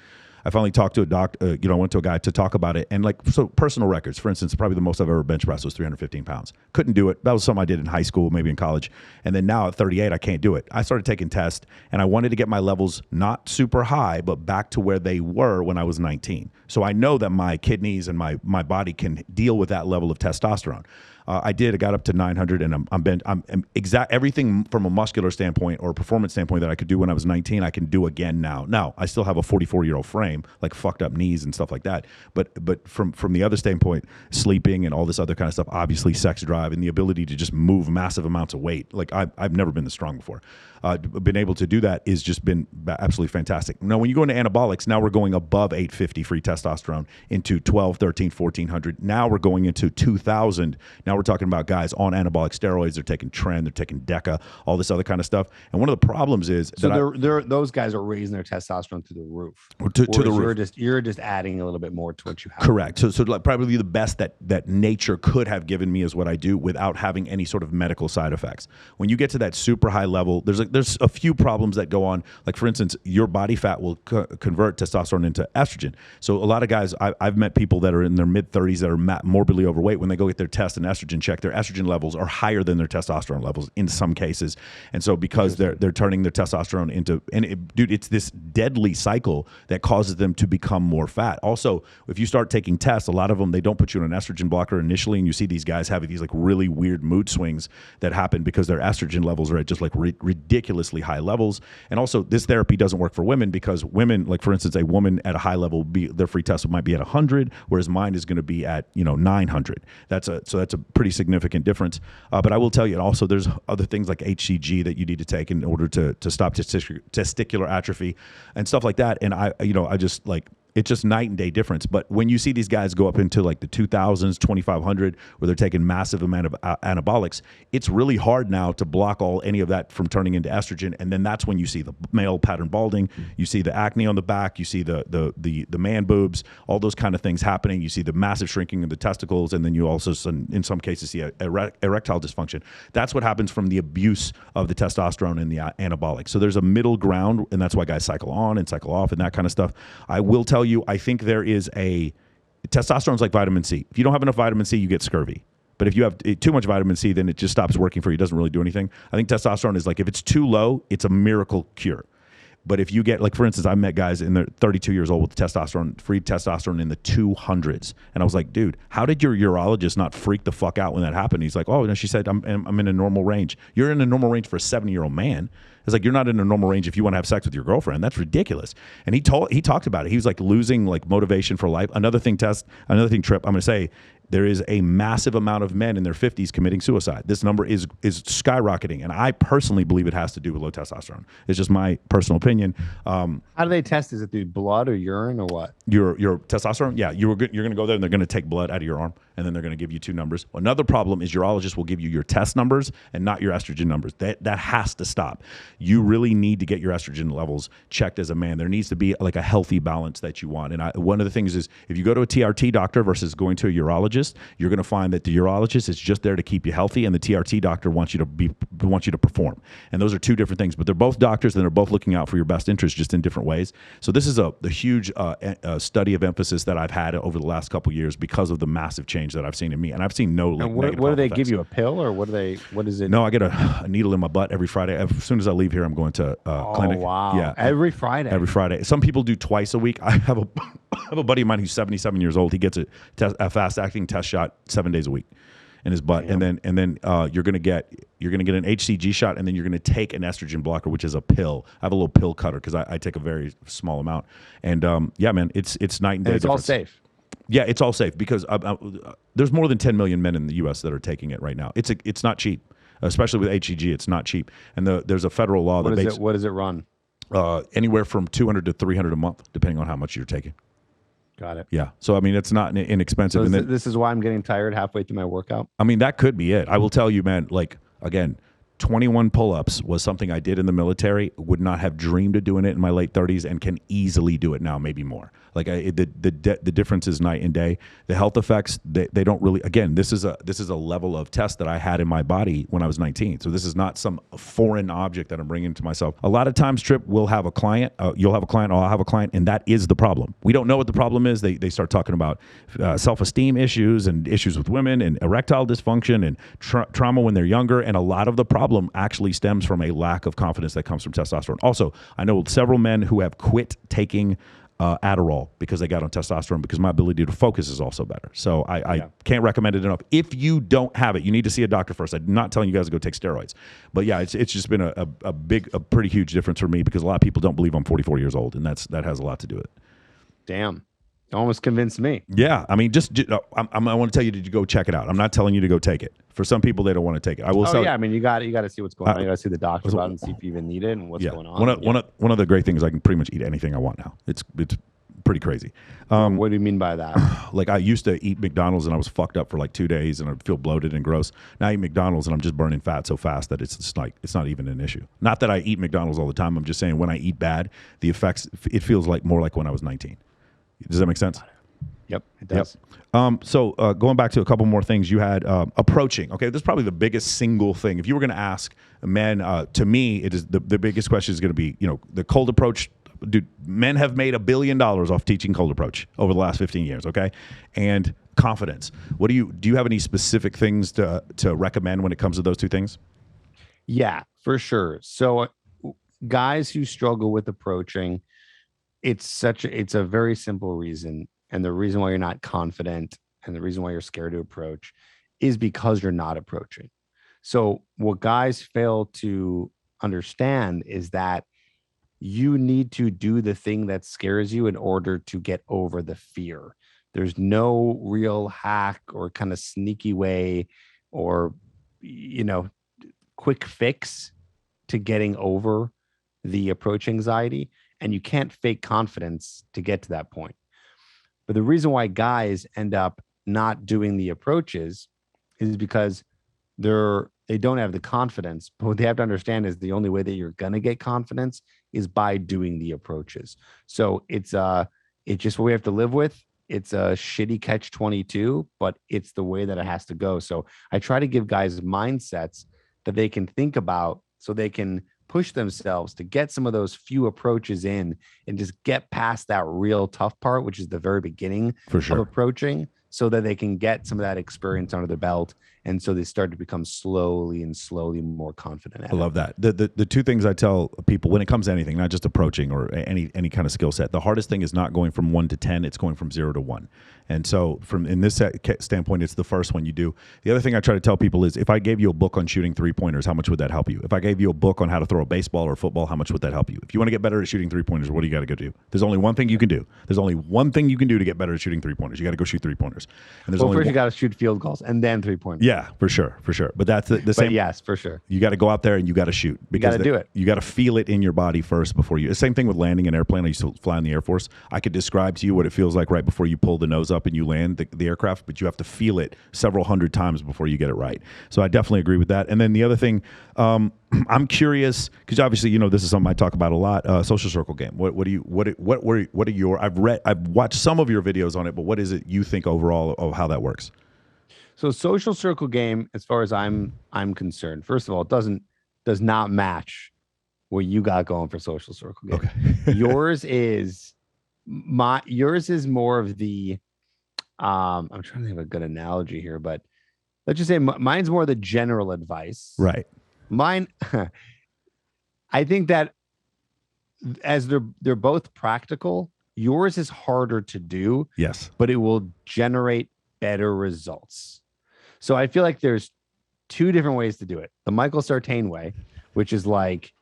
I finally talked to a doctor, went to a guy to talk about it. And, like, so personal records, for instance, probably the most I've ever bench pressed was 315 pounds. Couldn't do it. That was something I did in high school, maybe in college. And then now at 38, I can't do it. I started taking tests, and I wanted to get my levels not super high, but back to where they were when I was 19. So I know that my kidneys and my body can deal with that level of testosterone. I got up to 900, and I'm exact everything from a muscular standpoint or performance standpoint that I could do when I was 19, I can do again now. Now, I still have a 44-year-old frame, like fucked up knees and stuff like that. But from the other standpoint, sleeping and all this other kind of stuff, obviously sex drive and the ability to just move massive amounts of weight. Like, I've never been this strong before. Been able to do that is just been absolutely fantastic. Now, when you go into anabolics, now we're going above 850 free testosterone into 12, 13, 1400. Now we're going into 2000. Now we're talking about guys on anabolic steroids. They're taking Tren, they're taking Deca, all this other kind of stuff. And one of the problems is those guys are raising their testosterone to the roof. To the roof. You're just adding a little bit more to what you have. Correct. So like probably the best that nature could have given me is what I do without having any sort of medical side effects. When you get to that super high level, there's a few problems that go on. Like, for instance, your body fat will convert testosterone into estrogen. So a lot of guys, I've met people that are in their mid-30s that are morbidly overweight. When they go get their test and estrogen check, their estrogen levels are higher than their testosterone levels in some cases. And so because they're turning their testosterone into, it's this deadly cycle that causes them to become more fat. Also, if you start taking tests, a lot of them, they don't put you on an estrogen blocker initially, and you see these guys having these like really weird mood swings that happen because their estrogen levels are at just like ridiculously high levels. And also, this therapy doesn't work for women because women, like for instance, a woman at a high level, their free test might be at 100, whereas mine is going to be at 900. That's a pretty significant difference. But I will tell you, also there's other things like HCG that you need to take in order to stop testicular atrophy and stuff like that. And I just like, it's just night and day difference. But when you see these guys go up into like the 2000s, 2500, where they're taking massive amount of anabolics, it's really hard now to block any of that from turning into estrogen. And then that's when you see the male pattern balding, you see the acne on the back, you see the man boobs, all those kind of things happening. You see the massive shrinking of the testicles, and then you also, in some cases, see erectile dysfunction. That's what happens from the abuse of the testosterone and the anabolic. So there's a middle ground, and that's why guys cycle on and cycle off and that kind of stuff. I will tell you, I think there is testosterone's like vitamin C. If you don't have enough vitamin C, you get scurvy. But if you have too much vitamin C, then it just stops working for you. It doesn't really do anything. I think testosterone is like, if it's too low, it's a miracle cure. But if you get, like, for instance, I met guys in their 32 years old with free testosterone in the 200s. And I was like, dude, how did your urologist not freak the fuck out when that happened? He's like, oh, no, she said, I'm in a normal range. You're in a normal range for a 70-year-old man. It's like, you're not in a normal range if you want to have sex with your girlfriend. That's ridiculous. And he talked about it. He was like losing like motivation for life. Another thing, Tripp, I'm going to say, there is a massive amount of men in their 50s committing suicide. This number is skyrocketing, and I personally believe it has to do with low testosterone. It's just my personal opinion. How do they test? Is it through blood or urine or what? Your testosterone? Yeah, you're going to go there and they're going to take blood out of your arm, and then they're going to give you 2 numbers. Another problem is urologists will give you your test numbers and not your estrogen numbers. That has to stop. You really need to get your estrogen levels checked as a man. There needs to be like a healthy balance that you want. And one of the things is, if you go to a TRT doctor versus going to a urologist, you're going to find that the urologist is just there to keep you healthy, and the TRT doctor wants you to perform. And those are 2 different things, but they're both doctors and they're both looking out for your best interest, just in different ways. So this is a huge study of emphasis that I've had over the last couple of years because of the massive change that I've seen in me. And I've seen no like, what do they give you, a pill, or what is it? No, I get a needle in my butt every Friday. As soon as I leave here, I'm going to clinic. Wow. Yeah, every Friday. Some people do twice a week. I have a buddy of mine who's 77 years old. He gets a fast acting test shot 7 days a week in his butt. Damn. and then you're gonna get an HCG shot, and then you're gonna take an estrogen blocker, which is a pill. I have a little pill cutter because I take a very small amount. And yeah, man, it's night and day. And it's all safe. Yeah, it's all safe because there's more than 10 million men in the U.S. that are taking it right now. It's not cheap, especially with HCG. It's not cheap, and there's a federal law what does it run? Anywhere from $200 to $300 a month, depending on how much you're taking. Got it. Yeah. So, I mean, it's not inexpensive. So this is why I'm getting tired halfway through my workout? I mean, that could be it. I will tell you, man, like, again, 21 pull-ups was something I did in the military, would not have dreamed of doing it in my late 30s, and can easily do it now, maybe more. Like the difference is night and day. The health effects, they don't really, again, this is a level of test that I had in my body when I was 19. So this is not some foreign object that I'm bringing to myself. A lot of times, Tripp, we'll have a client, you'll have a client, I'll have a client, and that is the problem. We don't know what the problem is. They start talking about self-esteem issues and issues with women and erectile dysfunction and trauma when they're younger. And a lot of the problem actually stems from a lack of confidence that comes from testosterone. Also, I know several men who have quit taking Adderall because they got on testosterone, because my ability to focus is also better. So I can't recommend it enough. If you don't have it, you need to see a doctor first. I'm not telling you guys to go take steroids, but yeah, it's just been a pretty huge difference for me, because a lot of people don't believe I'm 44 years old, and that has a lot to do with it. Damn. Almost convinced me. Yeah, I mean, I want to tell you to go check it out. I'm not telling you to go take it. For some people, they don't want to take it. I will. I mean, you got to see what's going on. You got to see the doctor about it and see if you even need it and what's going on. One of the great things, I can pretty much eat anything I want now. It's pretty crazy. What do you mean by that? Like, I used to eat McDonald's and I was fucked up for like 2 days and I'd feel bloated and gross. Now I eat McDonald's and I'm just burning fat so fast that it's just like, it's not even an issue. Not that I eat McDonald's all the time. I'm just saying, when I eat bad, the effects, it feels like more like when I was 19. Does that make sense? Yep, it does. Yep. So going back to a couple more things, you had approaching. Okay, this is probably the biggest single thing. If you were going to ask men, to me, it is the biggest question is going to be, the cold approach. Dude, men have made $1 billion off teaching cold approach over the last 15 years. Okay, and confidence. What do you have any specific things to recommend when it comes to those two things? Yeah, for sure. So guys who struggle with approaching, it's a very simple reason. And the reason why you're not confident and the reason why you're scared to approach is because you're not approaching. So what guys fail to understand is that you need to do the thing that scares you in order to get over the fear. There's no real hack or kind of sneaky way or, quick fix to getting over the approach anxiety. And you can't fake confidence to get to that point. But the reason why guys end up not doing the approaches is because they don't have the confidence. But what they have to understand is the only way that you're gonna get confidence is by doing the approaches. So it's just what we have to live with. It's a shitty catch-22, but it's the way that it has to go. So I try to give guys mindsets that they can think about so they can push themselves to get some of those few approaches in and just get past that real tough part, which is the very beginning of approaching, so that they can get some of that experience under their belt. And so they start to become slowly more confident. I love that. The two things I tell people when it comes to anything, not just approaching or any kind of skill set, the hardest thing is not going from 1 to 10, it's going from 0 to 1. And so in this standpoint, it's the first one you do. The other thing I try to tell people is if I gave you a book on shooting 3-pointers, how much would that help you? If I gave you a book on how to throw a baseball or a football, how much would that help you? If you want to get better at shooting 3-pointers, what do you got to go do? There's only one thing you can do. There's only one thing you can do to get better at shooting 3-pointers. You got to go shoot 3-pointers. And first you got to shoot field goals and then 3-pointers. Yeah, for sure. But that's the same. Yes, for sure. You got to go out there and you got to shoot. You got to do it. You got to feel it in your body first before you. Same thing with landing an airplane. I used to fly in the Air Force. I could describe to you what it feels like right before you pull the nose up and you land the aircraft, but you have to feel it several hundred times before you get it right. So I definitely agree with that. And then the other thing, I'm curious because obviously this is something I talk about a lot. Social circle game. What are your? I've watched some of your videos on it, but what is it you think overall of how that works? So social circle game, as far as I'm concerned, first of all, it does not match what you got going for social circle game. Okay. yours is more of the I'm trying to think of a good analogy here, but let's just say mine's more the general advice. Right. Mine, I think that as they're both practical, yours is harder to do. Yes. But it will generate better results. So I feel like there's two different ways to do it. The Michael Sartain way, which is like,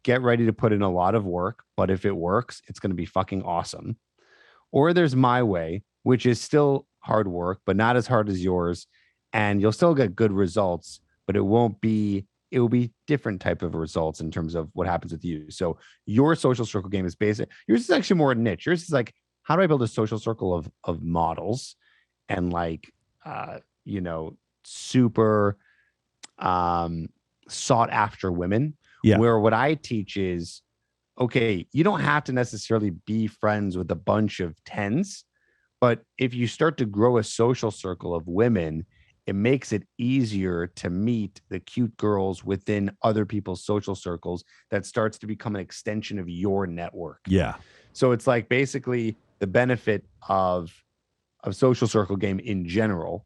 get ready to put in a lot of work, but if it works, it's going to be fucking awesome. Or there's my way, which is still hard work, but not as hard as yours. And you'll still get good results, but it will be different type of results in terms of what happens with you. So your social circle game is basic. Yours is actually more niche. Yours is like, how do I build a social circle of models and like, super sought after women. Yeah. Where what I teach is, okay, you don't have to necessarily be friends with a bunch of 10s, but if you start to grow a social circle of women, it makes it easier to meet the cute girls within other people's social circles that starts to become an extension of your network. Yeah. So it's like basically the benefit of social circle game in general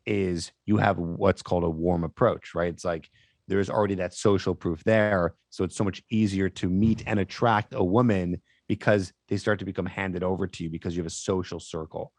is you have what's called a warm approach, right? It's like there's already that social proof there. So it's so much easier to meet and attract a woman because they start to become handed over to you because you have a social circle.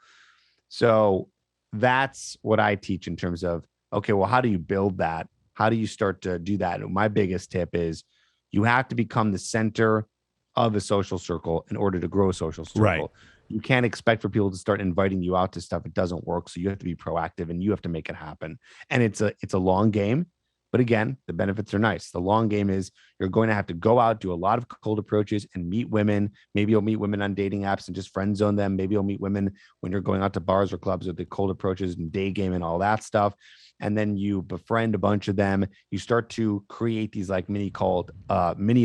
So that's what I teach in terms of, okay, well, how do you build that? How do you start to do that? And my biggest tip is you have to become the center of a social circle in order to grow a social circle. Right. You can't expect for people to start inviting you out to stuff. It doesn't work. So you have to be proactive and you have to make it happen. And it's a long game. But again, the benefits are nice. The long game is you're going to have to go out, do a lot of cold approaches and meet women. Maybe you'll meet women on dating apps and just friend zone them. Maybe you'll meet women when you're going out to bars or clubs with the cold approaches and day game and all that stuff. And then you befriend a bunch of them. You start to create these like mini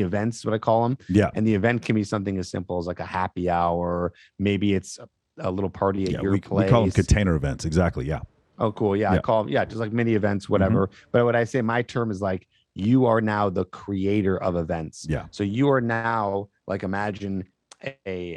events, what I call them. Yeah. And the event can be something as simple as like a happy hour. Maybe it's a little party at your place. We call them container events. Exactly. Yeah. Oh, cool. Yeah. I call them, just like mini events, whatever. Mm-hmm. But what I say, my term is like, you are now the creator of events. Yeah. So you are now like, imagine a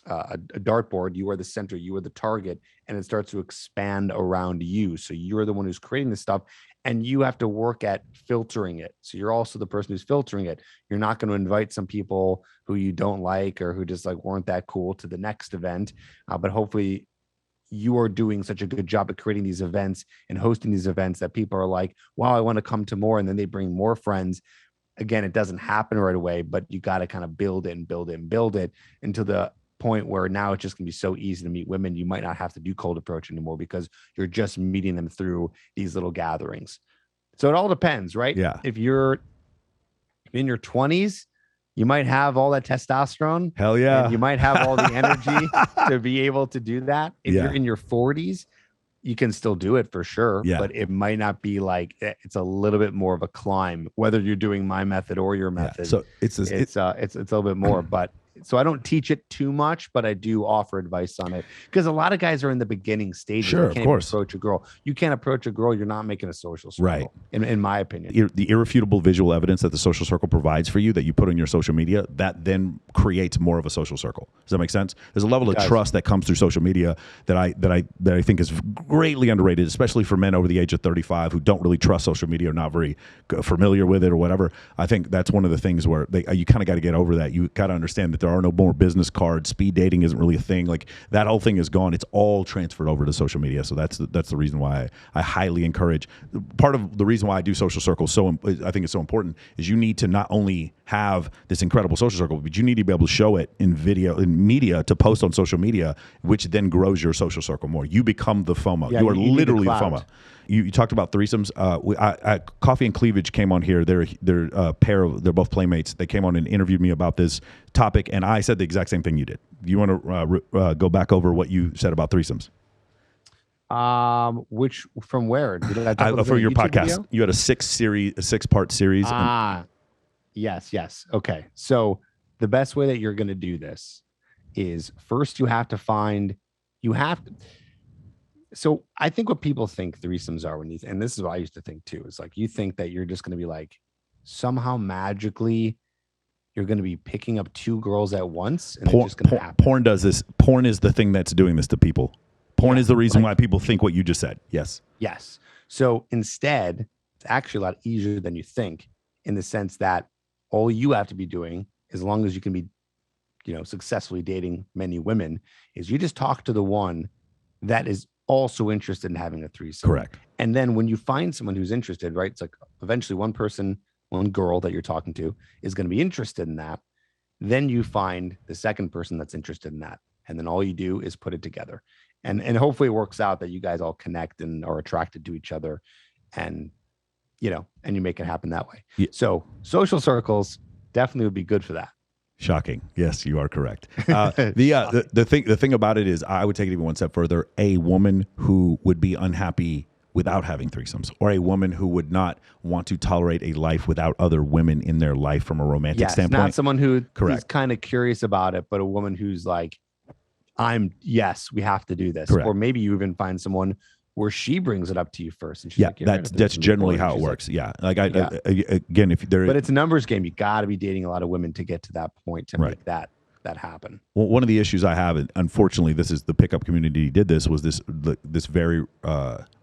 dartboard. You are the center, you are the target, and it starts to expand around you. So you're the one who's creating this stuff and you have to work at filtering it. So you're also the person who's filtering it. You're not going to invite some people who you don't like or who just like weren't that cool to the next event. But hopefully you are doing such a good job at creating these events and hosting these events that people are like, wow, I want to come to more. And then they bring more friends. Again, it doesn't happen right away, but you got to kind of build it until the point where now it's just gonna be so easy to meet women. You might not have to do cold approach anymore because you're just meeting them through these little gatherings. So it all depends, right? Yeah. If you're in your 20s, you might have all that testosterone. Hell yeah. And you might have all the energy to be able to do that. If Yeah. you're in your 40s, you can still do it for sure. Yeah. But it might not be like, it's a little bit more of a climb, whether you're doing my method or your method. So it's a little bit more, but so I don't teach it too much, but I do offer advice on it because a lot of guys are in the beginning stages. Sure, you can't of course. approach a girl. You can't approach a girl. You're not making a social circle, Right. In my opinion. The irrefutable visual evidence that the social circle provides for you that you put on your social media, that then creates more of a social circle. Does that make sense? There's a level of trust that comes through social media that I think is greatly underrated, especially for men over the age of 35 who don't really trust social media or not very familiar with it or whatever. I think that's one of the things where you kind of got to get over that. You got to understand that there are no more business cards. Speed dating isn't really a thing. Like that whole thing is gone. It's all transferred over to social media. So that's the reason why I highly encourage. Part of the reason why I do social circles I think it's so important is you need to not only have this incredible social circle, but you need to be able to show it in video, in media, to post on social media, which then grows your social circle more. You become the FOMO. Yeah, you are you literally the clout. FOMO. You talked about threesomes. Coffee and Cleavage came on here. They're a pair of, they're both playmates. They came on and interviewed me about this topic, and I said the exact same thing you did. You want to go back over what you said about threesomes? Which from where? Did I talk about for your YouTube podcast, video? you had a 6-part series. Yes. Okay. So the best way that you're going to do this is first so I think what people think threesomes are and this is what I used to think too, is like, you think that you're just going to be like, somehow magically you're going to be picking up 2 girls at once and it's just going to happen. Porn does this. Porn is the thing that's doing this to people. Porn is the reason why people think what you just said. Yes. So instead, it's actually a lot easier than you think, in the sense that all you have to be doing, as long as you can be, successfully dating many women, is you just talk to the one that is also interested in having a threesome. Correct. And then when you find someone who's interested, right, it's like eventually one girl that you're talking to is going to be interested in that. Then you find the second person that's interested in that. And then all you do is put it together. And hopefully it works out that you guys all connect and are attracted to each other, and and you make it happen that way. Yeah. So social circles definitely would be good for that. Shocking. Yes, you are correct. The thing about it is, I would take it even one step further. A woman who would be unhappy without having threesomes, or a woman who would not want to tolerate a life without other women in their life from a romantic standpoint. Not someone who's Correct. kind of curious about it, but a woman who's like, we have to do this. Correct. Or maybe you even find someone where she brings it up to you first. And she's like, that's generally how it works. Again, if there, but it's a numbers game. You got to be dating a lot of women to get to that point to make that happen. Well, one of the issues I have, and unfortunately, this is the pickup community did this, was this very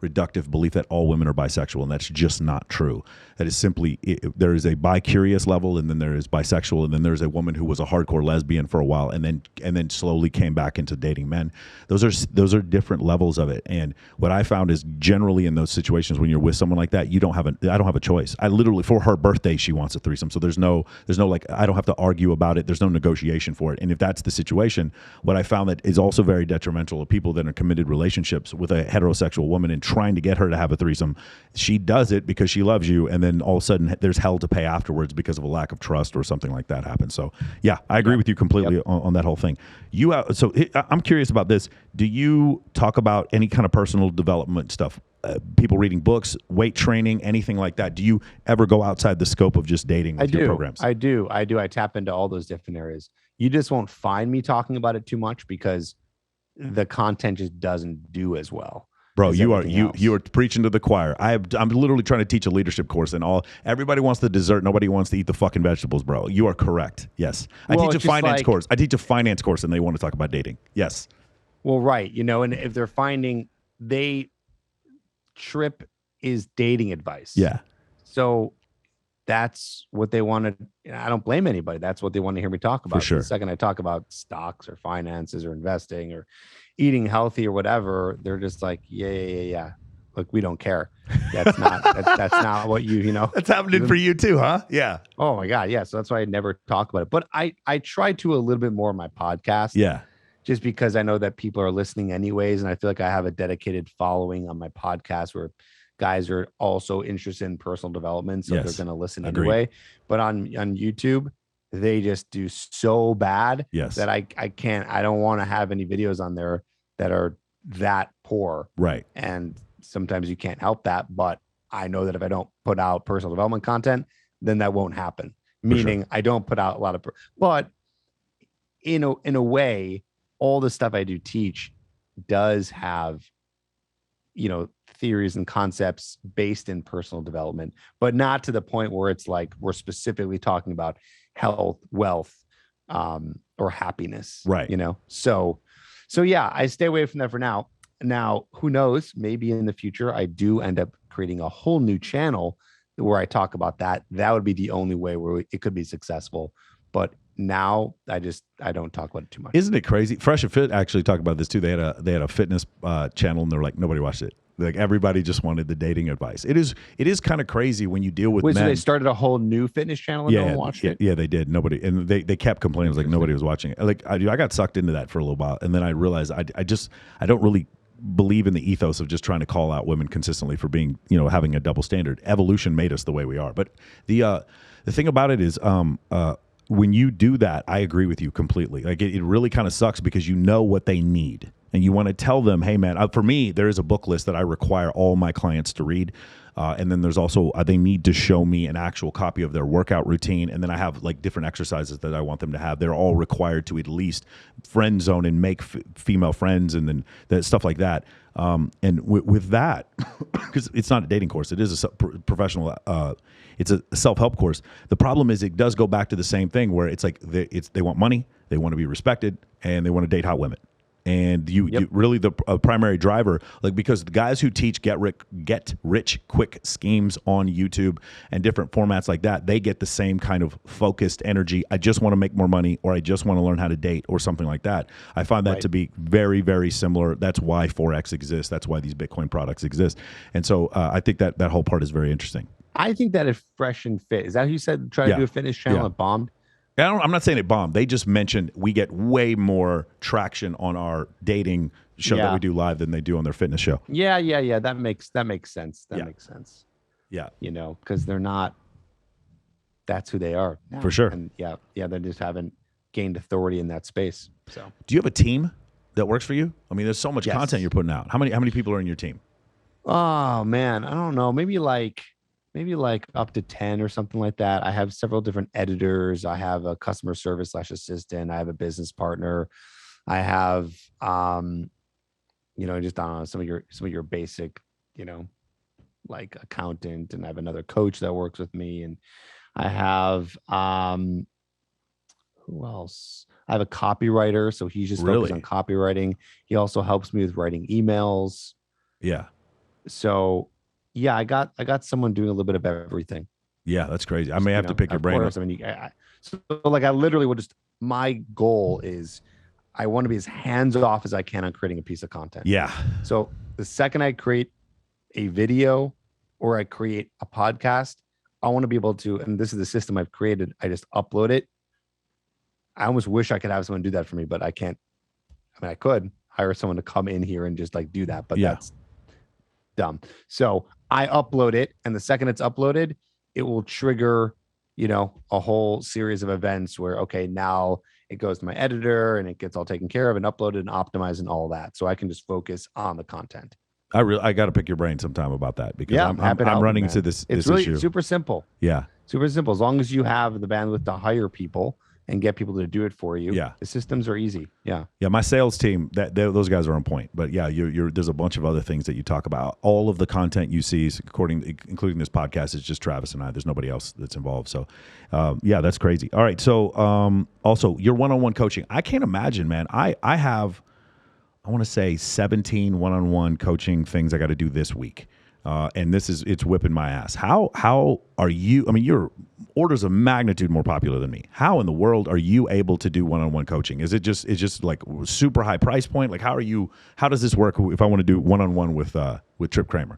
reductive belief that all women are bisexual, and that's just not true. That is simply, there is a bi-curious level, and then there is bisexual, and then there's a woman who was a hardcore lesbian for a while, and then slowly came back into dating men. Those are different levels of it. And what I found is, generally in those situations when you're with someone like that, I don't have a choice. I literally, for her birthday, she wants a threesome, so there's no like, I don't have to argue about it. There's no negotiation for it. And if that's the situation, what I found that is also very detrimental to people that are committed relationships with a heterosexual woman and trying to get her to have a threesome, she does it because she loves you, and then all of a sudden there's hell to pay afterwards because of a lack of trust or something like that happens. So yeah, I agree with you completely on that whole thing. So I'm curious about this. Do you talk about any kind of personal development stuff? People reading books, weight training, anything like that? Do you ever go outside the scope of just dating with your programs? I do. I tap into all those different areas. You just won't find me talking about it too much because the content just doesn't do as well. Bro, you are preaching to the choir. I'm literally trying to teach a leadership course, and everybody wants the dessert. Nobody wants to eat the fucking vegetables, bro. You are correct. Yes, I teach a finance course. I teach a finance course, and they want to talk about dating. Yes. Well, right. And if they're finding Tripp is dating advice. Yeah. So that's what they want to. I don't blame anybody. That's what they want to hear me talk about. For sure. The second I talk about stocks or finances or investing or eating healthy or whatever, they're just like, yeah. Look, we don't care. That's not that's not what you know. That's happening for you too, huh? Yeah. Oh my God, yeah. So that's why I never talk about it. But I try to a little bit more on my podcast. Yeah. just because I know that people are listening anyways. And I feel like I have a dedicated following on my podcast where guys are also interested in personal development. So they're going to listen anyway. But on YouTube, they just do so bad that I don't want to have any videos on there that are that poor. Right. And sometimes you can't help that. But I know that if I don't put out personal development content, then that won't happen. Meaning I don't put out a lot of, but in a way, all the stuff I do teach does have, theories and concepts based in personal development, but not to the point where it's like we're specifically talking about health, wealth, or happiness. Right. So yeah, I stay away from that for now. Now, who knows? Maybe in the future, I do end up creating a whole new channel where I talk about that. That would be the only way where it could be successful. But now I don't talk about it too much. Isn't it crazy? Fresh and Fit actually talked about this too. They had a fitness channel, and they're like, nobody watched it. Like everybody just wanted the dating advice. It is kind of crazy when you deal with men. So they started a whole new fitness channel and no one watched it? Yeah, they did. Nobody, and they kept complaining. It was like nobody was watching it. Like I got sucked into that for a little while, and then I realized I don't really believe in the ethos of just trying to call out women consistently for being, having a double standard. Evolution made us the way we are. But the thing about it is, when you do that, I agree with you completely. Like it really kind of sucks because you know what they need. And you want to tell them, hey, man, for me, there is a book list that I require all my clients to read. And then there's also, they need to show me an actual copy of their workout routine. And then I have like different exercises that I want them to have. They're all required to at least friend zone and make female friends and then that stuff like that. And with that, because it's not a dating course, it is a professional, it's a self-help course. The problem is it does go back to the same thing where it's like they want money, they want to be respected, and they want to date hot women. And you really the primary driver, like because the guys who teach get rich quick schemes on YouTube and different formats like that, they get the same kind of focused energy. I just want to make more money, or I just want to learn how to date, or something like that. I find that to be very, very similar. That's why Forex exists. That's why these Bitcoin products exist. And so I think that whole part is very interesting. I think that if Fresh and Fit, is that who you said try to do a fitness channel that bombed? I'm not saying it bombed. They just mentioned we get way more traction on our dating show that we do live than they do on their fitness show. Yeah. That makes sense. That makes sense. Yeah. Because they're not. That's who they are now. For sure. And they just haven't gained authority in that space. So, do you have a team that works for you? I mean, there's so much content you're putting out. How many people are in your team? Oh man, I don't know. Maybe like up to 10 or something like that. I have several different editors. I have a customer service / assistant. I have a business partner. I have, just I don't know, some of your basic, like accountant, and I have another coach that works with me. And I have, who else? I have a copywriter. So he's just focused on copywriting. He also helps me with writing emails. Yeah. So yeah, I got someone doing a little bit of everything. Yeah, that's crazy. I may have to pick your brain. I mean, so like I literally will just. My goal is, I want to be as hands off as I can on creating a piece of content. Yeah. So the second I create a video or I create a podcast, I want to be able to. And this is the system I've created. I just upload it. I almost wish I could have someone do that for me, but I can't. I mean, I could hire someone to come in here and just like do that, but that's dumb. So I upload it, and the second it's uploaded, it will trigger, a whole series of events where, okay, now it goes to my editor and it gets all taken care of and uploaded and optimized and all that. So I can just focus on the content. I got to pick your brain sometime about that because I'm running into this really issue. Super simple. Yeah. Super simple. As long as you have the bandwidth to hire people and get people to do it for you. Yeah. The systems are easy. Yeah. Yeah. My sales team, those guys are on point. But yeah, there's a bunch of other things that you talk about. All of the content you see, including this podcast, is just Travis and I. There's nobody else that's involved. So yeah, that's crazy. All right. So also your one-on-one coaching. I can't imagine, man. I have, I want to say 17 one-on-one coaching things I got to do this week. And it's whipping my ass. How are you? I mean, you're orders of magnitude more popular than me. How in the world are you able to do one-on-one coaching? It's just like super high price point? Like, how does this work if I want to do one-on-one with Tripp Kramer?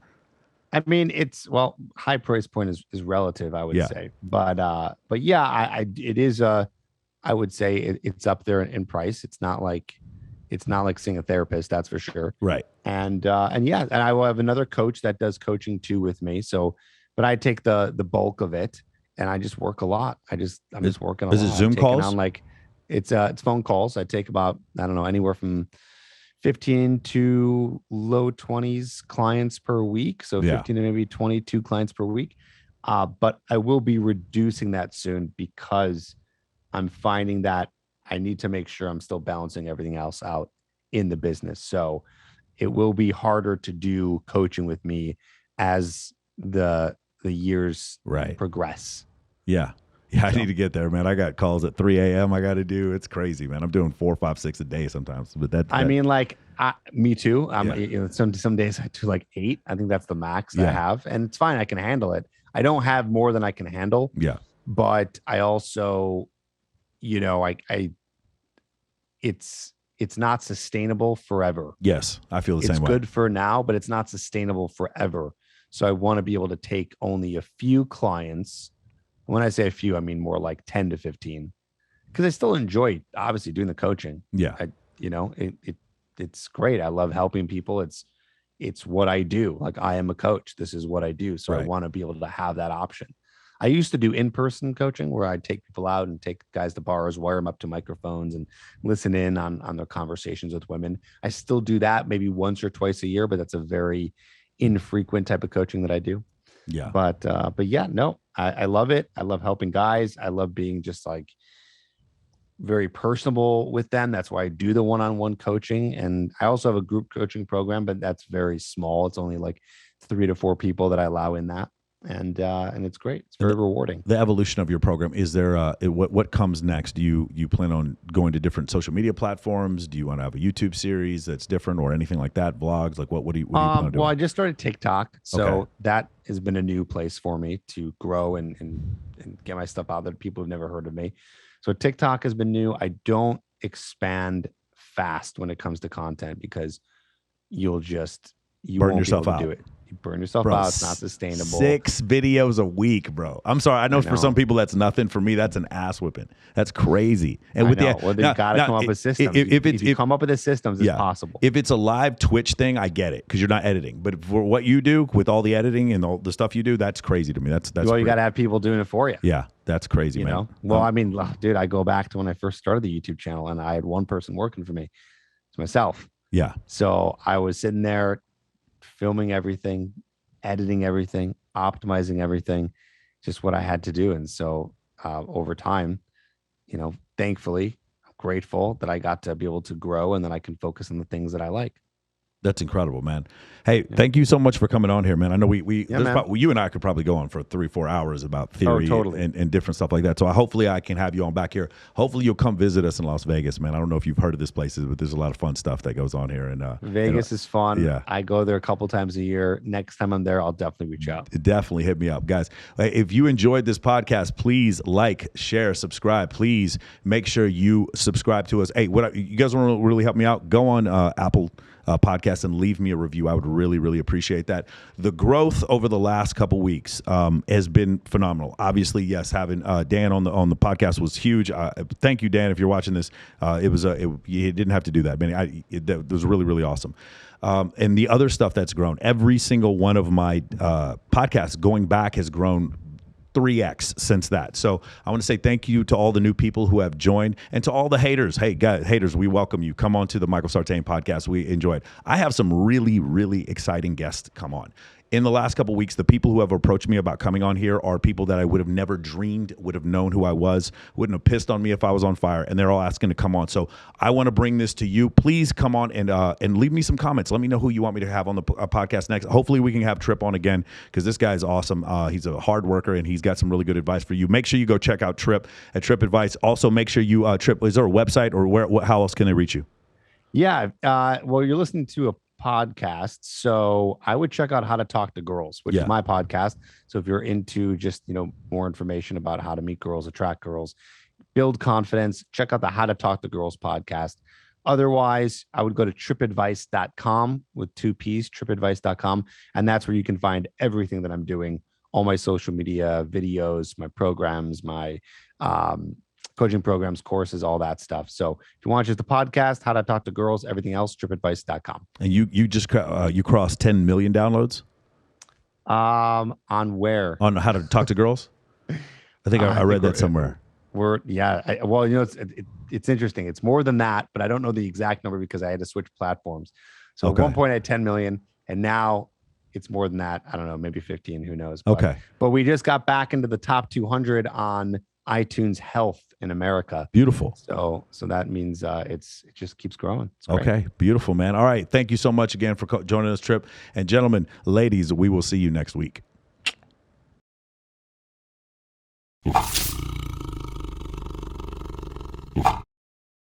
I mean, high price point is relative, I would say, but yeah, it is, I would say it's up there in price. It's not like, It's not like seeing a therapist, that's for sure. Right. And I will have another coach that does coaching too with me. So, but I take the bulk of it, and I just work a lot. I'm just working a lot. Is it Zoom calls? It's phone calls. I take about, I don't know, anywhere from 15 to low 20s clients per week. So 15 to maybe 22 clients per week. But I will be reducing that soon because I'm finding that I need to make sure I'm still balancing everything else out in the business. So it will be harder to do coaching with me as the years progress. Yeah. Yeah, I need to get there, man. I got calls at 3 a.m. I got to do. It's crazy, man. I'm doing 4, 5, 6 a day sometimes. But I mean, like, me too. Some days I do like 8. I think that's the max I have, and it's fine. I can handle it. I don't have more than I can handle. Yeah. But I also, it's not sustainable forever. Yes, I feel the same way. It's good for now, but it's not sustainable forever. So I want to be able to take only a few clients. When I say a few, I mean more like 10 to 15, because I still enjoy obviously doing the coaching. Yeah. It's great. I love helping people. It's what I do. Like, I am a coach. This is what I do. So I want to be able to have that option. I used to do in-person coaching where I'd take people out and take guys to bars, wire them up to microphones and listen in on their conversations with women. I still do that maybe once or twice a year, but that's a very infrequent type of coaching that I do. Yeah. But yeah, no, I love it. I love helping guys. I love being just like very personable with them. That's why I do the one-on-one coaching. And I also have a group coaching program, but that's very small. It's only like 3 to 4 people that I allow in that. And it's great. It's very rewarding. The evolution of your program, is there what comes next? Do you plan on going to different social media platforms? Do you want to have a YouTube series that's different or anything like that? Vlogs? Like what do you plan on doing? Well, I just started TikTok, so that has been a new place for me to grow and get my stuff out there. People have never heard of me. So TikTok has been new. I don't expand fast when it comes to content because you burn yourself out. Do it. You burn yourself out. It's not sustainable. 6 videos a week, bro. I'm sorry. I know for some people that's nothing. For me, that's an ass whipping. That's crazy. And they've got to come up with systems. If you come up with the systems, it's possible. If it's a live Twitch thing, I get it because you're not editing. But for what you do with all the editing and all the stuff you do, that's crazy to me. That's well, you got to have people doing it for you. Yeah, that's crazy, man. Well, I mean, dude, I go back to when I first started the YouTube channel, and I had one person working for me. It's myself. Yeah. So I was sitting there filming everything, editing everything, optimizing everything, just what I had to do. And so over time, thankfully, I'm grateful that I got to be able to grow and that I can focus on the things that I like. That's incredible, man. Hey, thank you so much for coming on here, man. I know you and I could probably go on for 3-4 hours about theory and different stuff like that. So hopefully I can have you on back here. Hopefully you'll come visit us in Las Vegas, man. I don't know if you've heard of this place, but there's a lot of fun stuff that goes on here. And Vegas is fun. Yeah. I go there a couple times a year. Next time I'm there, I'll definitely reach out. Definitely hit me up, guys. If you enjoyed this podcast, please like, share, subscribe. Please make sure you subscribe to us. Hey, you guys want to really help me out? Go on Apple podcast and leave me a review. I would really, really appreciate that. The growth over the last couple weeks has been phenomenal. Obviously, yes, having Dan on the podcast was huge. Thank you, Dan, if you're watching this. You didn't have to do that, man. That was really, really awesome. And the other stuff that's grown, every single one of my podcasts going back has grown 3x since that. So I want to say thank you to all the new people who have joined and to all the haters. Hey, guys, haters, we welcome you. Come on to the Michael Sartain podcast. We enjoy it. I have some really, really exciting guests come on. In the last couple of weeks, the people who have approached me about coming on here are people that I would have never dreamed would have known who I was, wouldn't have pissed on me if I was on fire, and they're all asking to come on. So I want to bring this to you. Please come on and leave me some comments. Let me know who you want me to have on the podcast next. Hopefully we can have Tripp on again because this guy is awesome. He's a hard worker, and he's got some really good advice for you. Make sure you go check out Tripp at Tripp Advice. Also, make sure you, Tripp, is there a website or how else can they reach you? Yeah. Well, you're listening to a podcast, so I would check out How to Talk to Girls, which is my podcast. So if you're into just more information about how to meet girls, attract girls, build confidence, check out the How to Talk to Girls podcast. Otherwise, I would go to trippadvice.com with 2 P's, trippadvice.com, and that's where you can find everything that I'm doing, all my social media videos, my programs, my coaching programs, courses, all that stuff. So if you want just the podcast, how to talk to girls, everything else, trippadvice.com. And you just you crossed 10 million downloads? On where? On how to talk to girls? I think I read that somewhere. Well, you know, it's interesting. It's more than that, but I don't know the exact number because I had to switch platforms. So at one point I had 10 million, and now it's more than that. I don't know, maybe 15, who knows? But we just got back into the top 200 on iTunes Health in America. Beautiful. So that means it just keeps growing. Okay, beautiful, man. All right, thank you so much again for joining us, Tripp. And gentlemen, ladies, we will see you next week.